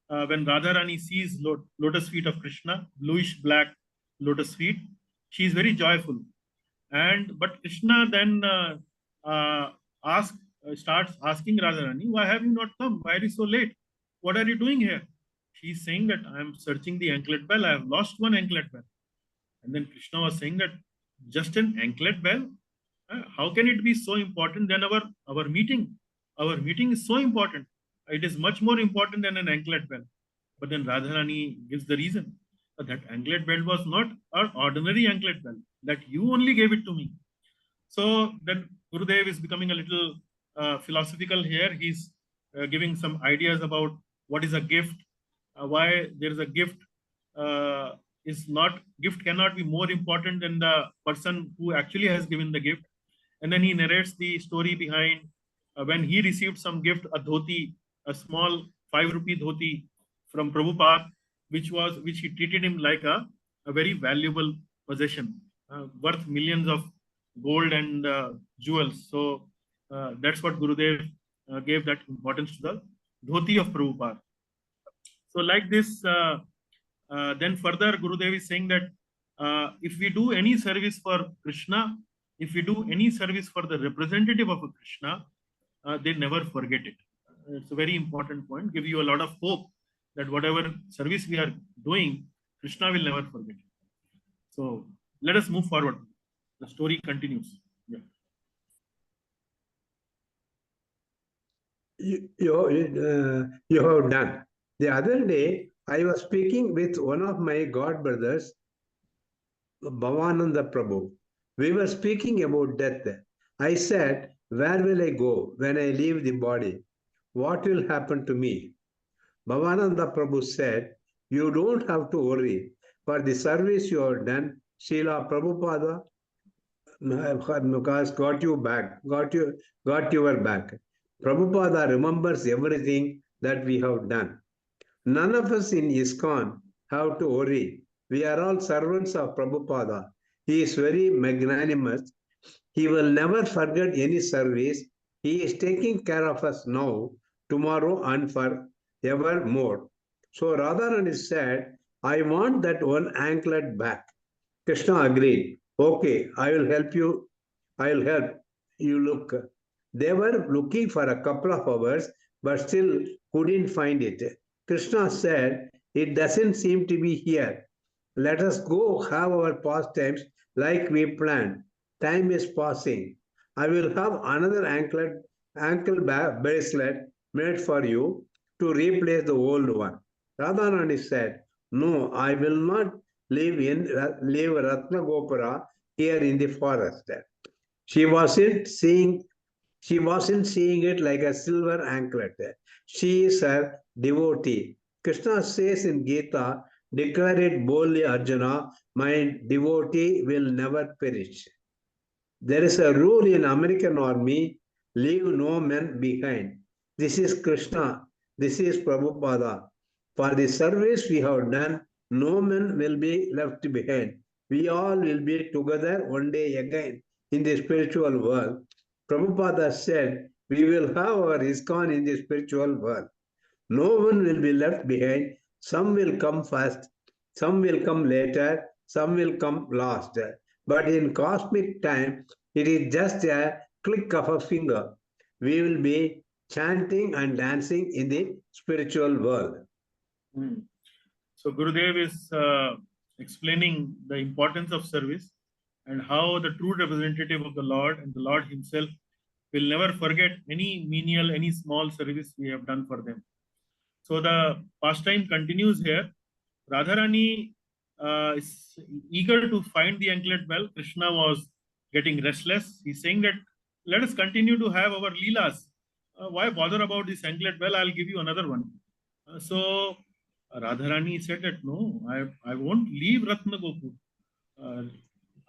when Radharani sees lotus feet of Krishna, bluish black lotus feet, she is very joyful. But Krishna then starts asking Radharani, why have you not come? Why are you so late? What are you doing here? She is saying that I am searching the anklet bell. I have lost one anklet bell. And then Krishna was saying that just an anklet bell? How can it be so important than our meeting? Our meeting is so important. It is much more important than an anklet bell. But then Radharani gives the reason that anklet bell was not an ordinary anklet bell, that you only gave it to me. So then Gurudev is becoming a little philosophical here. He's giving some ideas about what is a gift, why there is a gift. Gift cannot be more important than the person who actually has given the gift. And then he narrates the story behind when he received some gift, a dhoti, a small 5 rupee dhoti from Prabhupada, which he treated him like a very valuable possession, worth millions of gold and jewels. So that's what Gurudev gave that importance to the dhoti of Prabhupada. So like this, Then further, Gurudev is saying that if we do any service for Krishna, if we do any service for the representative of Krishna, they never forget it. It's a very important point. Give you a lot of hope that whatever service we are doing, Krishna will never forget it. So let us move forward. The story continues. Yeah. You have done. The other day, I was speaking with one of my god brothers, Bhavananda Prabhu. We were speaking about death. I said, where will I go when I leave the body? What will happen to me? Bhavananda Prabhu said, you don't have to worry. For the service you have done, Srila Prabhupada has got you back, got your back. Prabhupada remembers everything that we have done. None of us in ISKCON have to worry. We are all servants of Prabhupada. He is very magnanimous. He will never forget any service. He is taking care of us now, tomorrow, and forevermore. So Radharani said, I want that one anklet back. Krishna agreed. Okay, I will help you. I will help you look. They were looking for a couple of hours, but still couldn't find it. Krishna said, it doesn't seem to be here. Let us go have our pastimes like we planned. Time is passing. I will have another ankle bracelet made for you to replace the old one. Radharani said, no, I will not leave Ratna Gopura here in the forest. She wasn't seeing it like a silver anklet. She is a devotee. Krishna says in Gita, declare it boldly, Arjuna, my devotee will never perish. There is a rule in American Army, leave no man behind. This is Krishna. This is Prabhupada. For the service we have done, no man will be left behind. We all will be together one day again in the spiritual world. Prabhupada said, we will have our ISKCON in the spiritual world. No one will be left behind. Some will come first, some will come later, some will come last. But in cosmic time, it is just a click of a finger. We will be chanting and dancing in the spiritual world. So Gurudev is explaining the importance of service and how the true representative of the Lord and the Lord himself will never forget any menial, any small service we have done for them. So the pastime continues here. Radharani is eager to find the anklet bell. Krishna was getting restless. He's saying that let us continue to have our leelas. Why bother about this anklet bell? I'll give you another one. So Radharani said that no, I won't leave Ratna Gopur.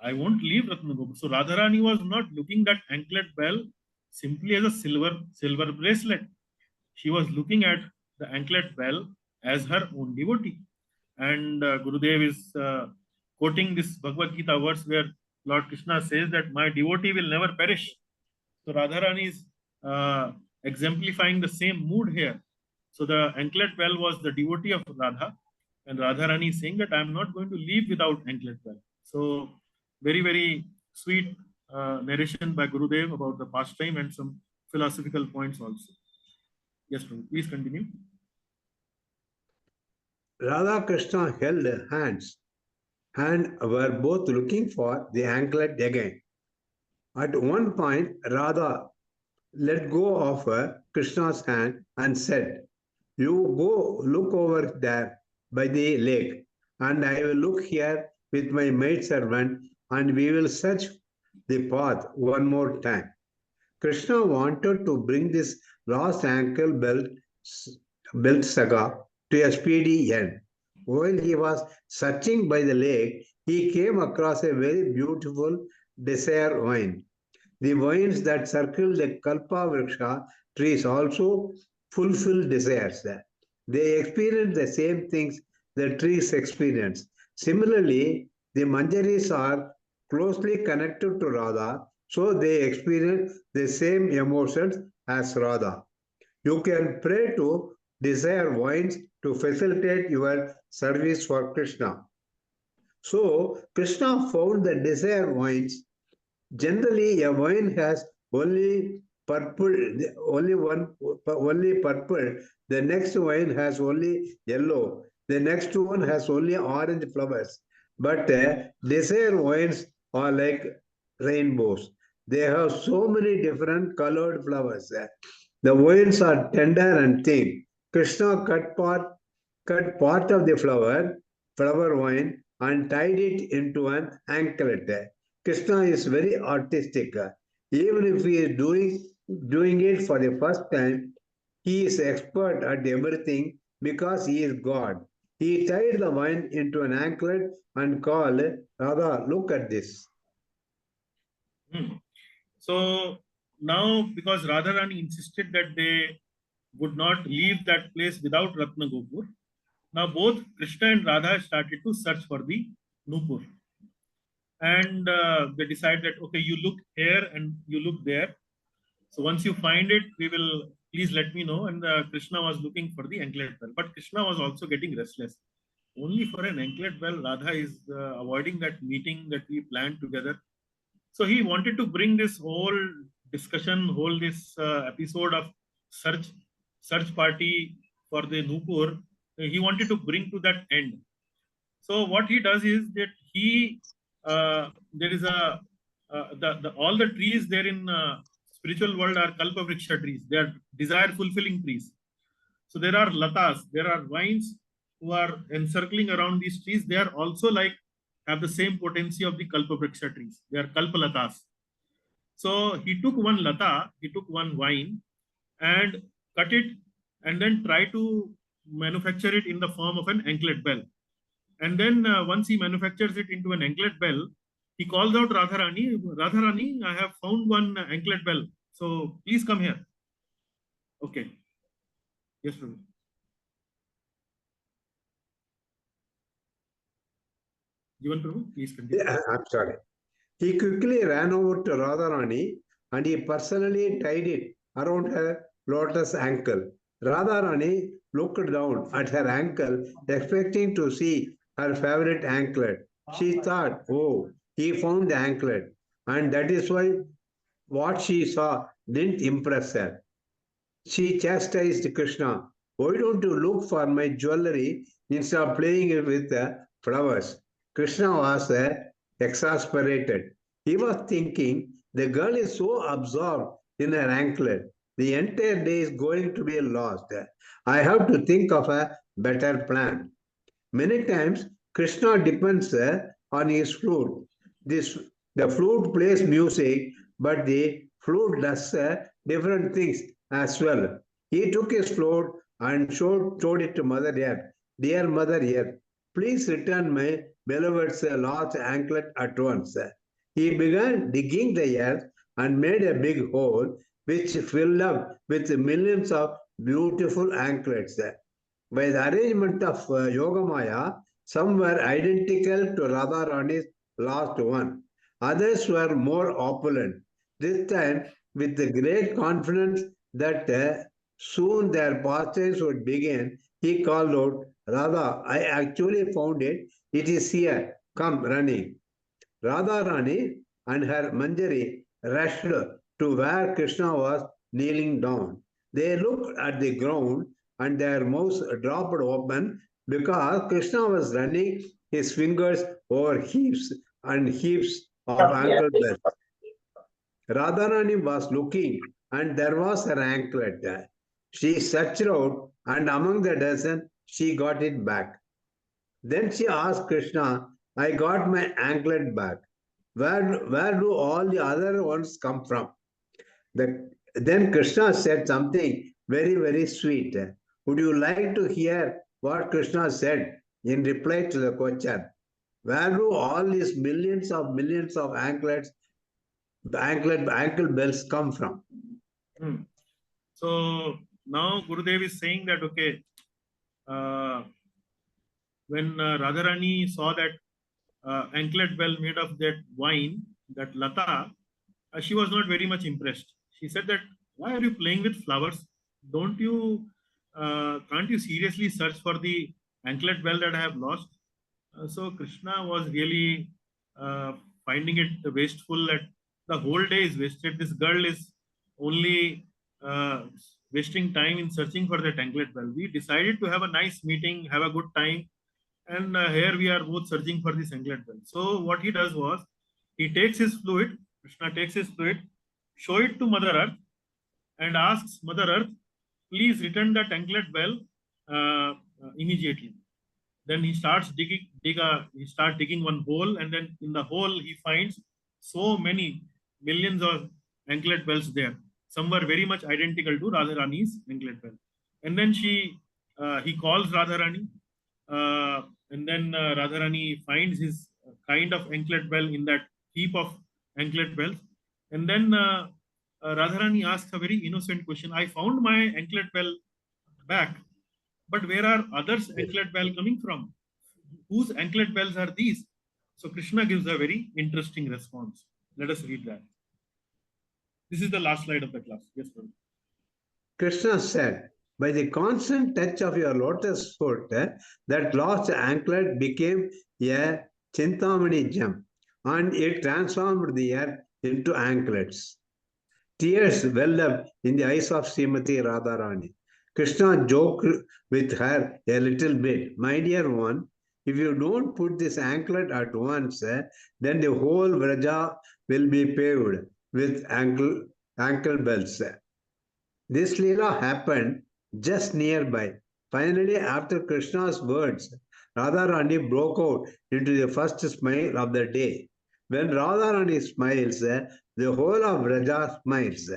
I won't leave Ratna Gopur. So Radharani was not looking at anklet bell simply as a silver bracelet. She was looking at the anklet bell as her own devotee. And Gurudev is quoting this Bhagavad Gita verse where Lord Krishna says that my devotee will never perish. So Radharani is exemplifying the same mood here. So the anklet bell was the devotee of Radha, and Radharani is saying that I am not going to leave without anklet bell. So very, very sweet narration by Gurudev about the pastime and some philosophical points also. Yes, Prabhu, please continue. Radha Krishna held hands and were both looking for the anklet again. At one point, Radha let go of Krishna's hand and said, you go look over there by the lake, and I will look here with my maidservant, and we will search the path one more time. Krishna wanted to bring this lost ankle belt saga to a speedy end. While he was searching by the lake, he came across a very beautiful desire vine. The vines that circle the Kalpa Vriksha trees also fulfill desires. They experience the same things the trees experience. Similarly, the Manjaris are closely connected to Radha, so they experience the same emotions as Radha. You can pray to desire vines to facilitate your service for Krishna. So Krishna found the desired wines. Generally, a wine has only purple, only purple. The next wine has only yellow. The next one has only orange flowers. But desired wines are like rainbows. They have so many different colored flowers. The wines are tender and thin. Krishna cut part of the flower wine, and tied it into an anklet. Krishna is very artistic. Even if he is doing it for the first time, he is expert at everything because he is God. He tied the wine into an anklet and called, Radha, look at this. So now, because Radharani insisted that they would not leave that place without Ratna Gopur, now both Krishna and Radha started to search for the Nupur. And they decide that, okay, you look here and you look there. So once you find it, we will, please let me know. And Krishna was looking for the anklet bell. But Krishna was also getting restless. Only for an anklet bell, Radha is avoiding that meeting that we planned together. So he wanted to bring this whole discussion, this episode of search party for the Nupur, he wanted to bring to that end. So what he does is that there is all the trees there in spiritual world are Kalpavriksha trees. They are desire fulfilling trees. So there are latas, there are vines who are encircling around these trees. They are also have the same potency of the Kalpavriksha trees. They are Kalpalatas. So he took one lata, he took one vine and cut it and then try to manufacture it in the form of an anklet bell. And then once he manufactures it into an anklet bell, he calls out Radharani, Radharani, I have found one anklet bell. So please come here. Okay. Yes, Prabhu. Jivan Prabhu, please continue. Yeah, I'm sorry. He quickly ran over to Radharani and he personally tied it around her lotus ankle. Radharani looked down at her ankle, expecting to see her favorite anklet. She thought, oh, he found the anklet. And that is why what she saw didn't impress her. She chastised Krishna. Why don't you look for my jewelry instead of playing with the flowers? Krishna was exasperated. He was thinking, the girl is so absorbed in her anklet. The entire day is going to be lost. I have to think of a better plan. Many times, Krishna depends on his flute. The flute plays music, but the flute does different things as well. He took his flute and showed it to Mother Earth. Dear Mother Earth, please return my beloved's large anklet at once. He began digging the earth and made a big hole which filled up with millions of beautiful anklets. By the arrangement of Yogamaya, some were identical to Radharani's last one. Others were more opulent. This time, with the great confidence that soon their pastimes would begin, he called out, Radha, I actually found it. It is here. Come running. Radharani and her Manjari rushed to where Krishna was kneeling down. They looked at the ground and their mouths dropped open because Krishna was running his fingers over heaps and heaps of ankle bells. Radharani was looking and there was her anklet. She searched out and among the dozen, she got it back. Then she asked Krishna, I got my anklet back. Where do all the other ones come from? Then Krishna said something very, very sweet. Would you like to hear what Krishna said in reply to the question? Where do all these millions of ankle bells come from? So now Gurudev is saying that, okay, when Radharani saw that anklet bell made of that wine, that lata, she was not very much impressed. She said that, why are you playing with flowers? Don't you can't you seriously search for the anklet bell that I have lost? So Krishna was really finding it wasteful that the whole day is wasted. This girl is only wasting time in searching for that anklet bell. We decided to have a nice meeting, have a good time, and here we are both searching for this anklet bell. So what he does was, he takes his fluid, Krishna takes his fluid, show it to Mother Earth, and asks Mother Earth, please return that anklet bell immediately. Then he starts digging one hole, and then in the hole he finds so many millions of anklet bells there. Some were very much identical to Radharani's anklet bell. And then he calls Radharani, and then Radharani finds his kind of anklet bell in that heap of anklet bells. And then Radharani asks a very innocent question. I found my anklet bell back, but where are others' anklet bell coming from? Whose anklet bells are these? So Krishna gives a very interesting response. Let us read that. This is the last slide of the class. Yes, Prabhu. Krishna said, by the constant touch of your lotus foot, that lost anklet became a Chintamani gem, and it transformed the earth into anklets. Tears welled up in the eyes of Srimati Radharani. Krishna joked with her a little bit. My dear one, if you don't put this anklet at once, then the whole Vraja will be paved with ankle bells. This Leela happened just nearby. Finally, after Krishna's words, Radharani broke out into the first smile of the day. When Radharani smiles, the whole of Vraja smiles.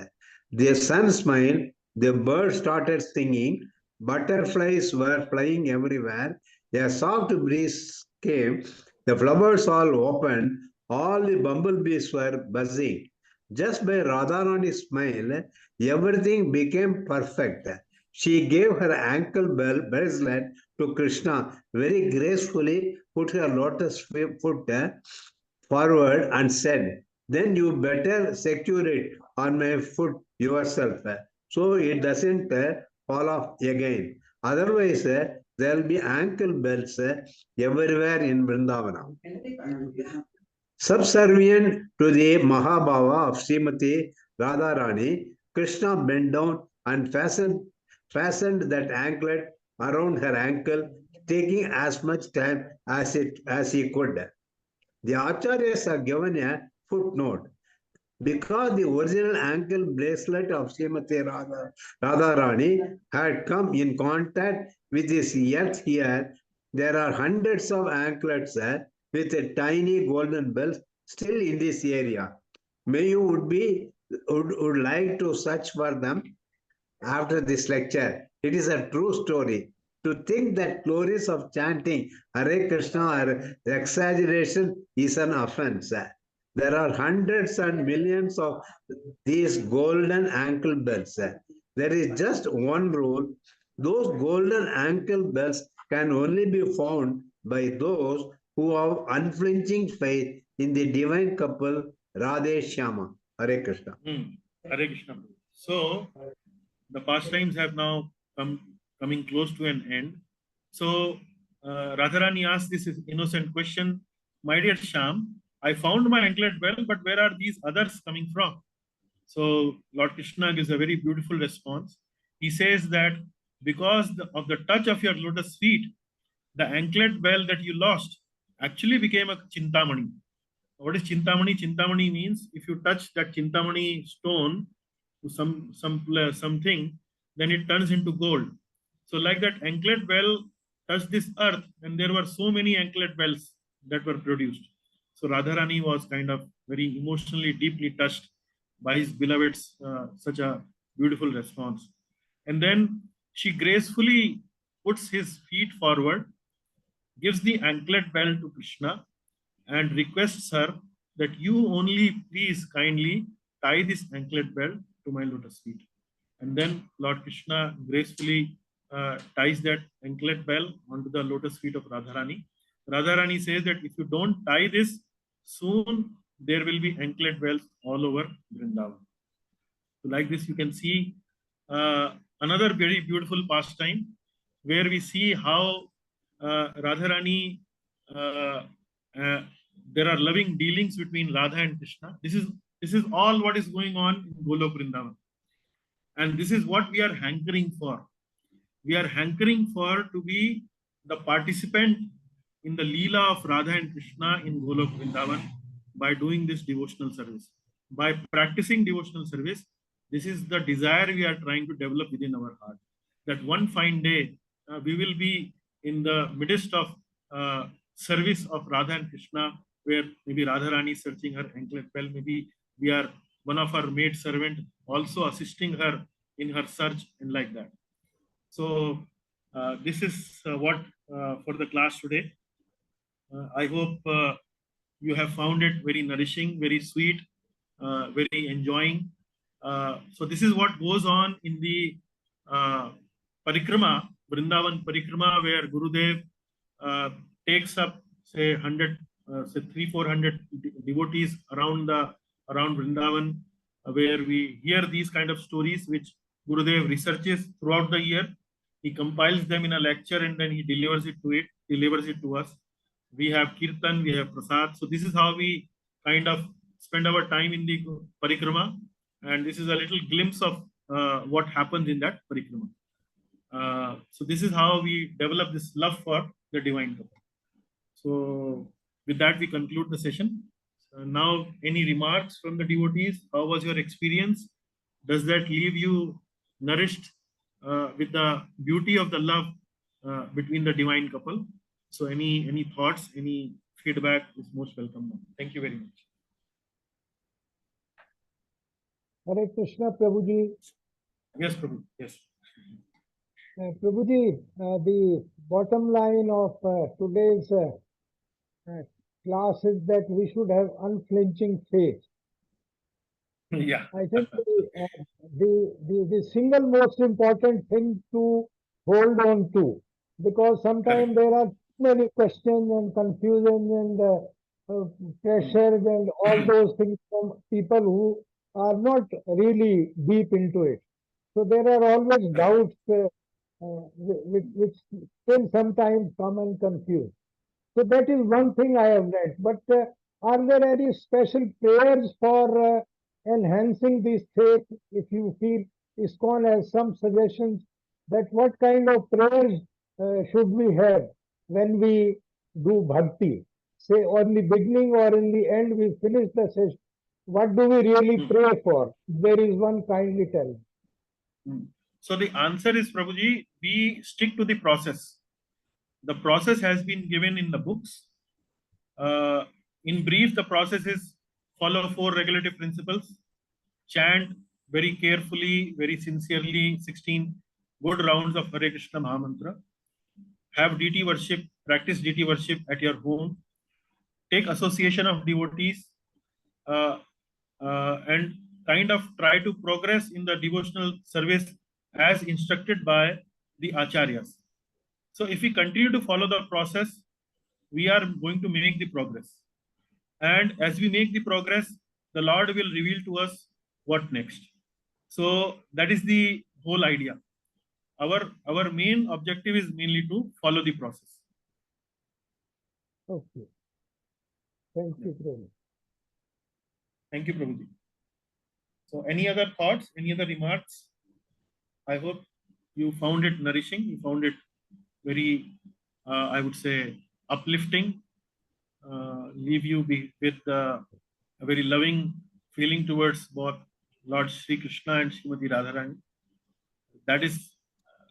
The sun smiled, the birds started singing, butterflies were flying everywhere, a soft breeze came, the flowers all opened, all the bumblebees were buzzing. Just by Radharani's smile, everything became perfect. She gave her ankle bracelet to Krishna, very gracefully put her lotus foot forward and said, then you better secure it on my foot yourself, so it doesn't fall off again. Otherwise, there will be ankle bells everywhere in Vrindavana. Subservient to the Mahabhava of Srimati Radharani, Krishna bent down and fastened that anklet around her ankle, taking as much time as he could. The Acharyas are given a footnote. Because the original ankle bracelet of Srimati Radharani had come in contact with this earth here, there are hundreds of anklets with a tiny golden bells still in this area. May you would like to search for them after this lecture. It is a true story. To think that glories of chanting Hare Krishna are exaggeration is an offense. There are hundreds and millions of these golden ankle bells. There is just one rule. Those golden ankle bells can only be found by those who have unflinching faith in the divine couple Radhe Shyama. Hare Krishna. Hare Krishna. So the pastimes have now coming close to an end. So Radharani asked this innocent question, my dear Shyam, I found my anklet bell, but where are these others coming from? So Lord Krishna gives a very beautiful response. He says that because of the touch of your lotus feet, the anklet bell that you lost actually became a Chintamani. What is Chintamani? Chintamani means if you touch that Chintamani stone to something, then it turns into gold. So like that anklet bell touched this earth, and there were so many anklet bells that were produced. So Radharani was kind of very emotionally, deeply touched by his beloved's such a beautiful response. And then she gracefully puts his feet forward, gives the anklet bell to Krishna, and requests her that you only please kindly tie this anklet bell to my lotus feet. And then Lord Krishna gracefully ties that anklet bell onto the lotus feet of Radharani. Radharani says that if you don't tie this, soon there will be anklet bells all over Vrindavan. So like this, you can see another very beautiful pastime where we see how Radharani, there are loving dealings between Radha and Krishna. This is all what is going on in Golok Vrindavan. And this is what we are hankering for. We are hankering for to be the participant in the Leela of Radha and Krishna in Golok Vrindavan by doing this devotional service. By practicing devotional service, this is the desire we are trying to develop within our heart. That one fine day, we will be in the midst of service of Radha and Krishna, where maybe Radharani is searching her anklet bell, maybe we are one of our maid servant also assisting her in her search and like that. So this is what for the class today. I hope you have found it very nourishing, very sweet, very enjoying. So this is what goes on in the Parikrama, Vrindavan Parikrama, where Gurudev takes up say 100, say 300-400 devotees around Vrindavan, where we hear these kind of stories which Gurudev researches throughout the year. He compiles them in a lecture and then he delivers it to us. We have Kirtan, we have Prasad. So this is how we kind of spend our time in the Parikrama. And this is a little glimpse of what happens in that Parikrama. So this is how we develop this love for the divine couple. So with that, we conclude the session. Now, any remarks from the devotees? How was your experience? Does that leave you nourished with the beauty of the love between the divine couple? So any thoughts, any feedback is most welcome. Thank you very much. Hare Krishna, Prabhuji. Yes, Prabhu. Yes. Prabhuji, the bottom line of today's class is that we should have unflinching faith. Yeah. I think the single most important thing to hold on to, because sometimes there are many questions and confusion and pressures and all those things from people who are not really deep into it. So there are always doubts which still sometimes come and confuse. So that is one thing I have learned. But are there any special prayers for enhancing this faith? If you feel ISKCON has some suggestions, that what kind of prayers should we have when we do bhakti? Say on the beginning or in the end we finish the session. What do we really pray for? There is one, kindly tell. So the answer is, Prabhuji, we stick to the process. The process has been given in the books. In brief, the process is follow 4 regulative principles, chant very carefully, very sincerely 16 good rounds of Hare Krishna Mahamantra, have deity worship, practice deity worship at your home, take association of devotees, and kind of try to progress in the devotional service as instructed by the acharyas. So if we continue to follow the process, we are going to make the progress. And as we make the progress, the Lord will reveal to us what next. So that is the whole idea. Our main objective is mainly to follow the process. Okay. Thank you, Prabhu. Thank you, Prabhuji. So any other thoughts, any other remarks? I hope you found it nourishing. You found it very, I would say, uplifting. Leave you with a very loving feeling towards both Lord Sri Krishna and Srimati Radharani. That is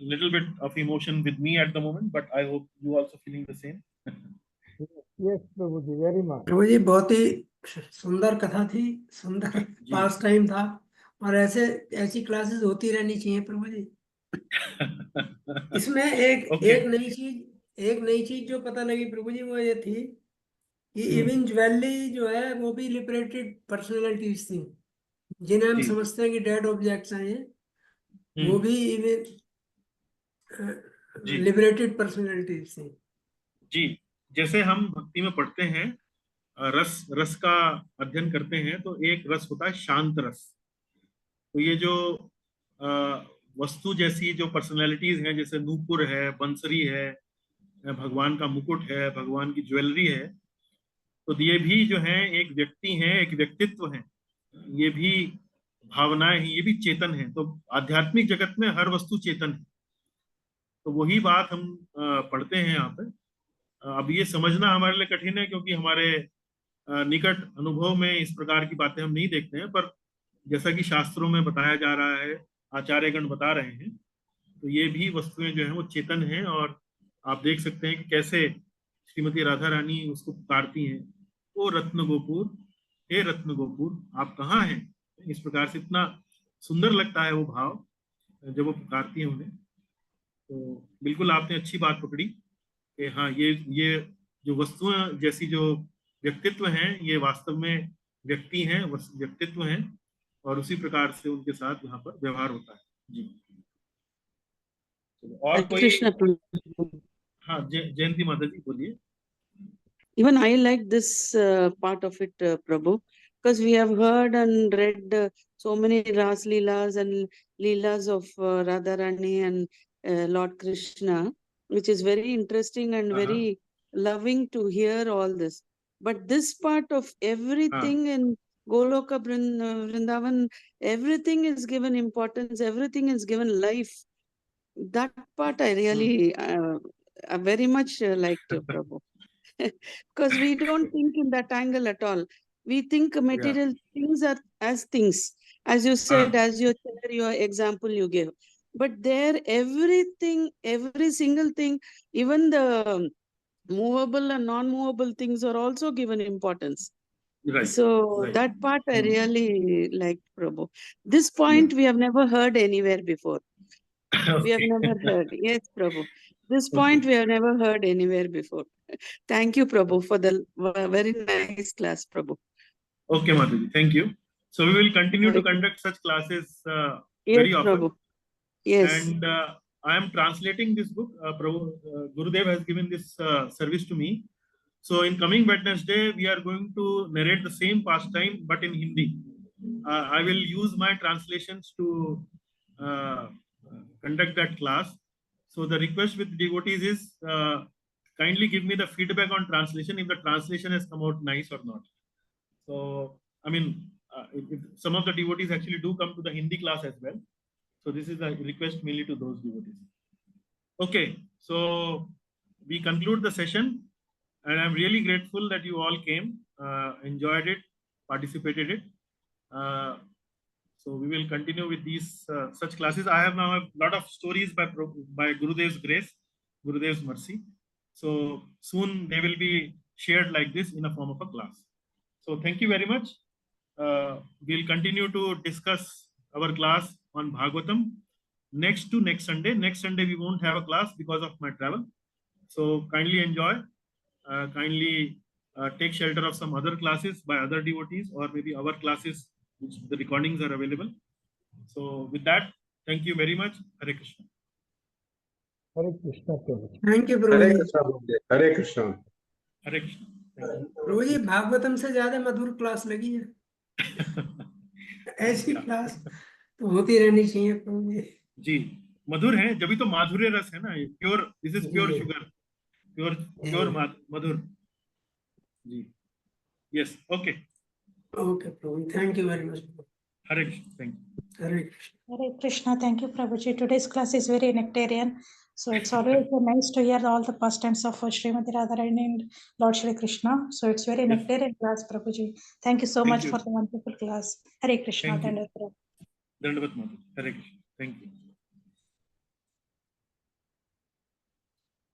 a little bit of emotion with me at the moment, but I hope you also feeling the same. Yes, Prabhuji, very much. प्रभुजी बहुत ही सुंदर कथा थी, सुंदर पास time था, और ऐसी classes होती रहनी चाहिए प्रभुजी। इसमें एक नई चीज जो पता लगी प्रभुजी, वो ये थी कि इवन ज्वेलरी जो है वो भी लिबरेटेड पर्सनैलिटीज थी, जिन्हें हम समझते हैं कि डेड ऑब्जेक्ट्स हैं, ये वो भी इवन लिबरेटेड पर्सनैलिटीज थी। जी, जैसे हम भक्ति में पढ़ते हैं, रस का अध्ययन करते हैं, तो एक रस होता है शांत रस। तो ये जो वस्तु जैसी जो पर्सनैलिटीज हैं, जैसे नूपुर है, बंसरी है, भगवान का मुकुट है, भगवान की ज्वेलरी है, तो ये भी जो है एक व्यक्ति है, एक व्यक्तित्व है, ये भी भावनाएं हैं, ये भी चेतन है। तो आध्यात्मिक जगत में हर वस्तु चेतन है। तो वही बात हम पढ़ते हैं यहाँ पे। अब ये समझना हमारे लिए कठिन है, क्योंकि हमारे निकट अनुभव में इस प्रकार की बातें हम नहीं देखते हैं, पर जैसा कि शास्त्रों में बताया जा रहा है, आचार्यगण बता रहे हैं, तो ये भी वस्तुएं जो हैं वो चेतन हैं। और आप देख सकते हैं कि कैसे श्रीमती राधा रानी उसको पुकारती हैं, ओ रत्न गोपुर, हे रत्न गोपुर आप कहाँ हैं। इस प्रकार से इतना सुंदर लगता है वो भाव जब वो पुकारती हैं उन्हें। तो बिल्कुल आपने अच्छी बात पकड़ी कि हाँ, ये जो वस्तुएं जैसी जो व्यक्तित्व हैं, ये वास्तव में व्यक्ति हैं, व्यक्तित्व हैं, और उसी प्रकार से उनके साथ यहाँ पर व्यवहार होता है। जी, और Hare कोई? Krishna Prabhu. हाँ, जयंती माता जी बोलिए। Even I like this part of it, Prabhu, because we have heard and read so many Ras Leelas and Leelas of Radharani and Lord Krishna, which is very interesting and very loving to hear all this. But this part of everything in Goloka Vrindavan, everything is given importance, everything is given life. That part I really very much liked, Prabhu. Because we don't think in that angle at all. We think material things are as things, as you said, as your example you gave. But there, everything, every single thing, even the movable and non-movable things are also given importance. Right. So that part I really liked, Prabhu. This point we have never heard anywhere before. We have never heard. Yes, Prabhu. This point we have never heard anywhere before. Thank you, Prabhu, for the very nice class, Prabhu. Okay, Mataji, thank you. So we will continue to conduct such classes very often. Prabhu. Yes. And I am translating this book. Prabhu, Gurudev has given this service to me. So in coming Wednesday, we are going to narrate the same pastime, but in Hindi. I will use my translations to conduct that class. So the request with devotees is kindly give me the feedback on translation, if the translation has come out nice or not. So, I mean, if some of the devotees actually do come to the Hindi class as well. So this is a request mainly to those devotees. Okay, so we conclude the session, and I'm really grateful that you all came, enjoyed it, participated it. So we will continue with these such classes. I have now a lot of stories by Gurudev's grace, Gurudev's mercy. So soon they will be shared like this in a form of a class. So thank you very much. We'll continue to discuss our class on Bhagavatam next Sunday. Next Sunday we won't have a class because of my travel. So kindly enjoy, kindly take shelter of some other classes by other devotees, or maybe our classes, which the recordings are available. So with that, thank you very much. Hare Krishna. Hare Krishna Prabhu. Thank you, Hare Prabhuji. Krishna. Hare Krishna. Hare Krishna. प्रभुजी भागवतम से ज्यादा मधुर class लगी है। ऐसी class तो होती रहनी चाहिए प्रभुजी। जी, मधुर है, जब भी तो माधुर्य रस है ना, pure, this is pure sugar, pure मधुर। जी, यस, ओके प्रभु, thank you very much. Hare Krishna, thank you. Hare Krishna. Hare Krishna. Thank you, Prabhuji. Today's class is very nectarian. So it's always nice to hear all the pastimes of Srimati Radharani and Lord Shri Krishna. So it's very nectarian class, Prabhuji. Thank you so much for the wonderful class. Hare Krishna. Dandavat Mata. Hare Krishna. Thank you.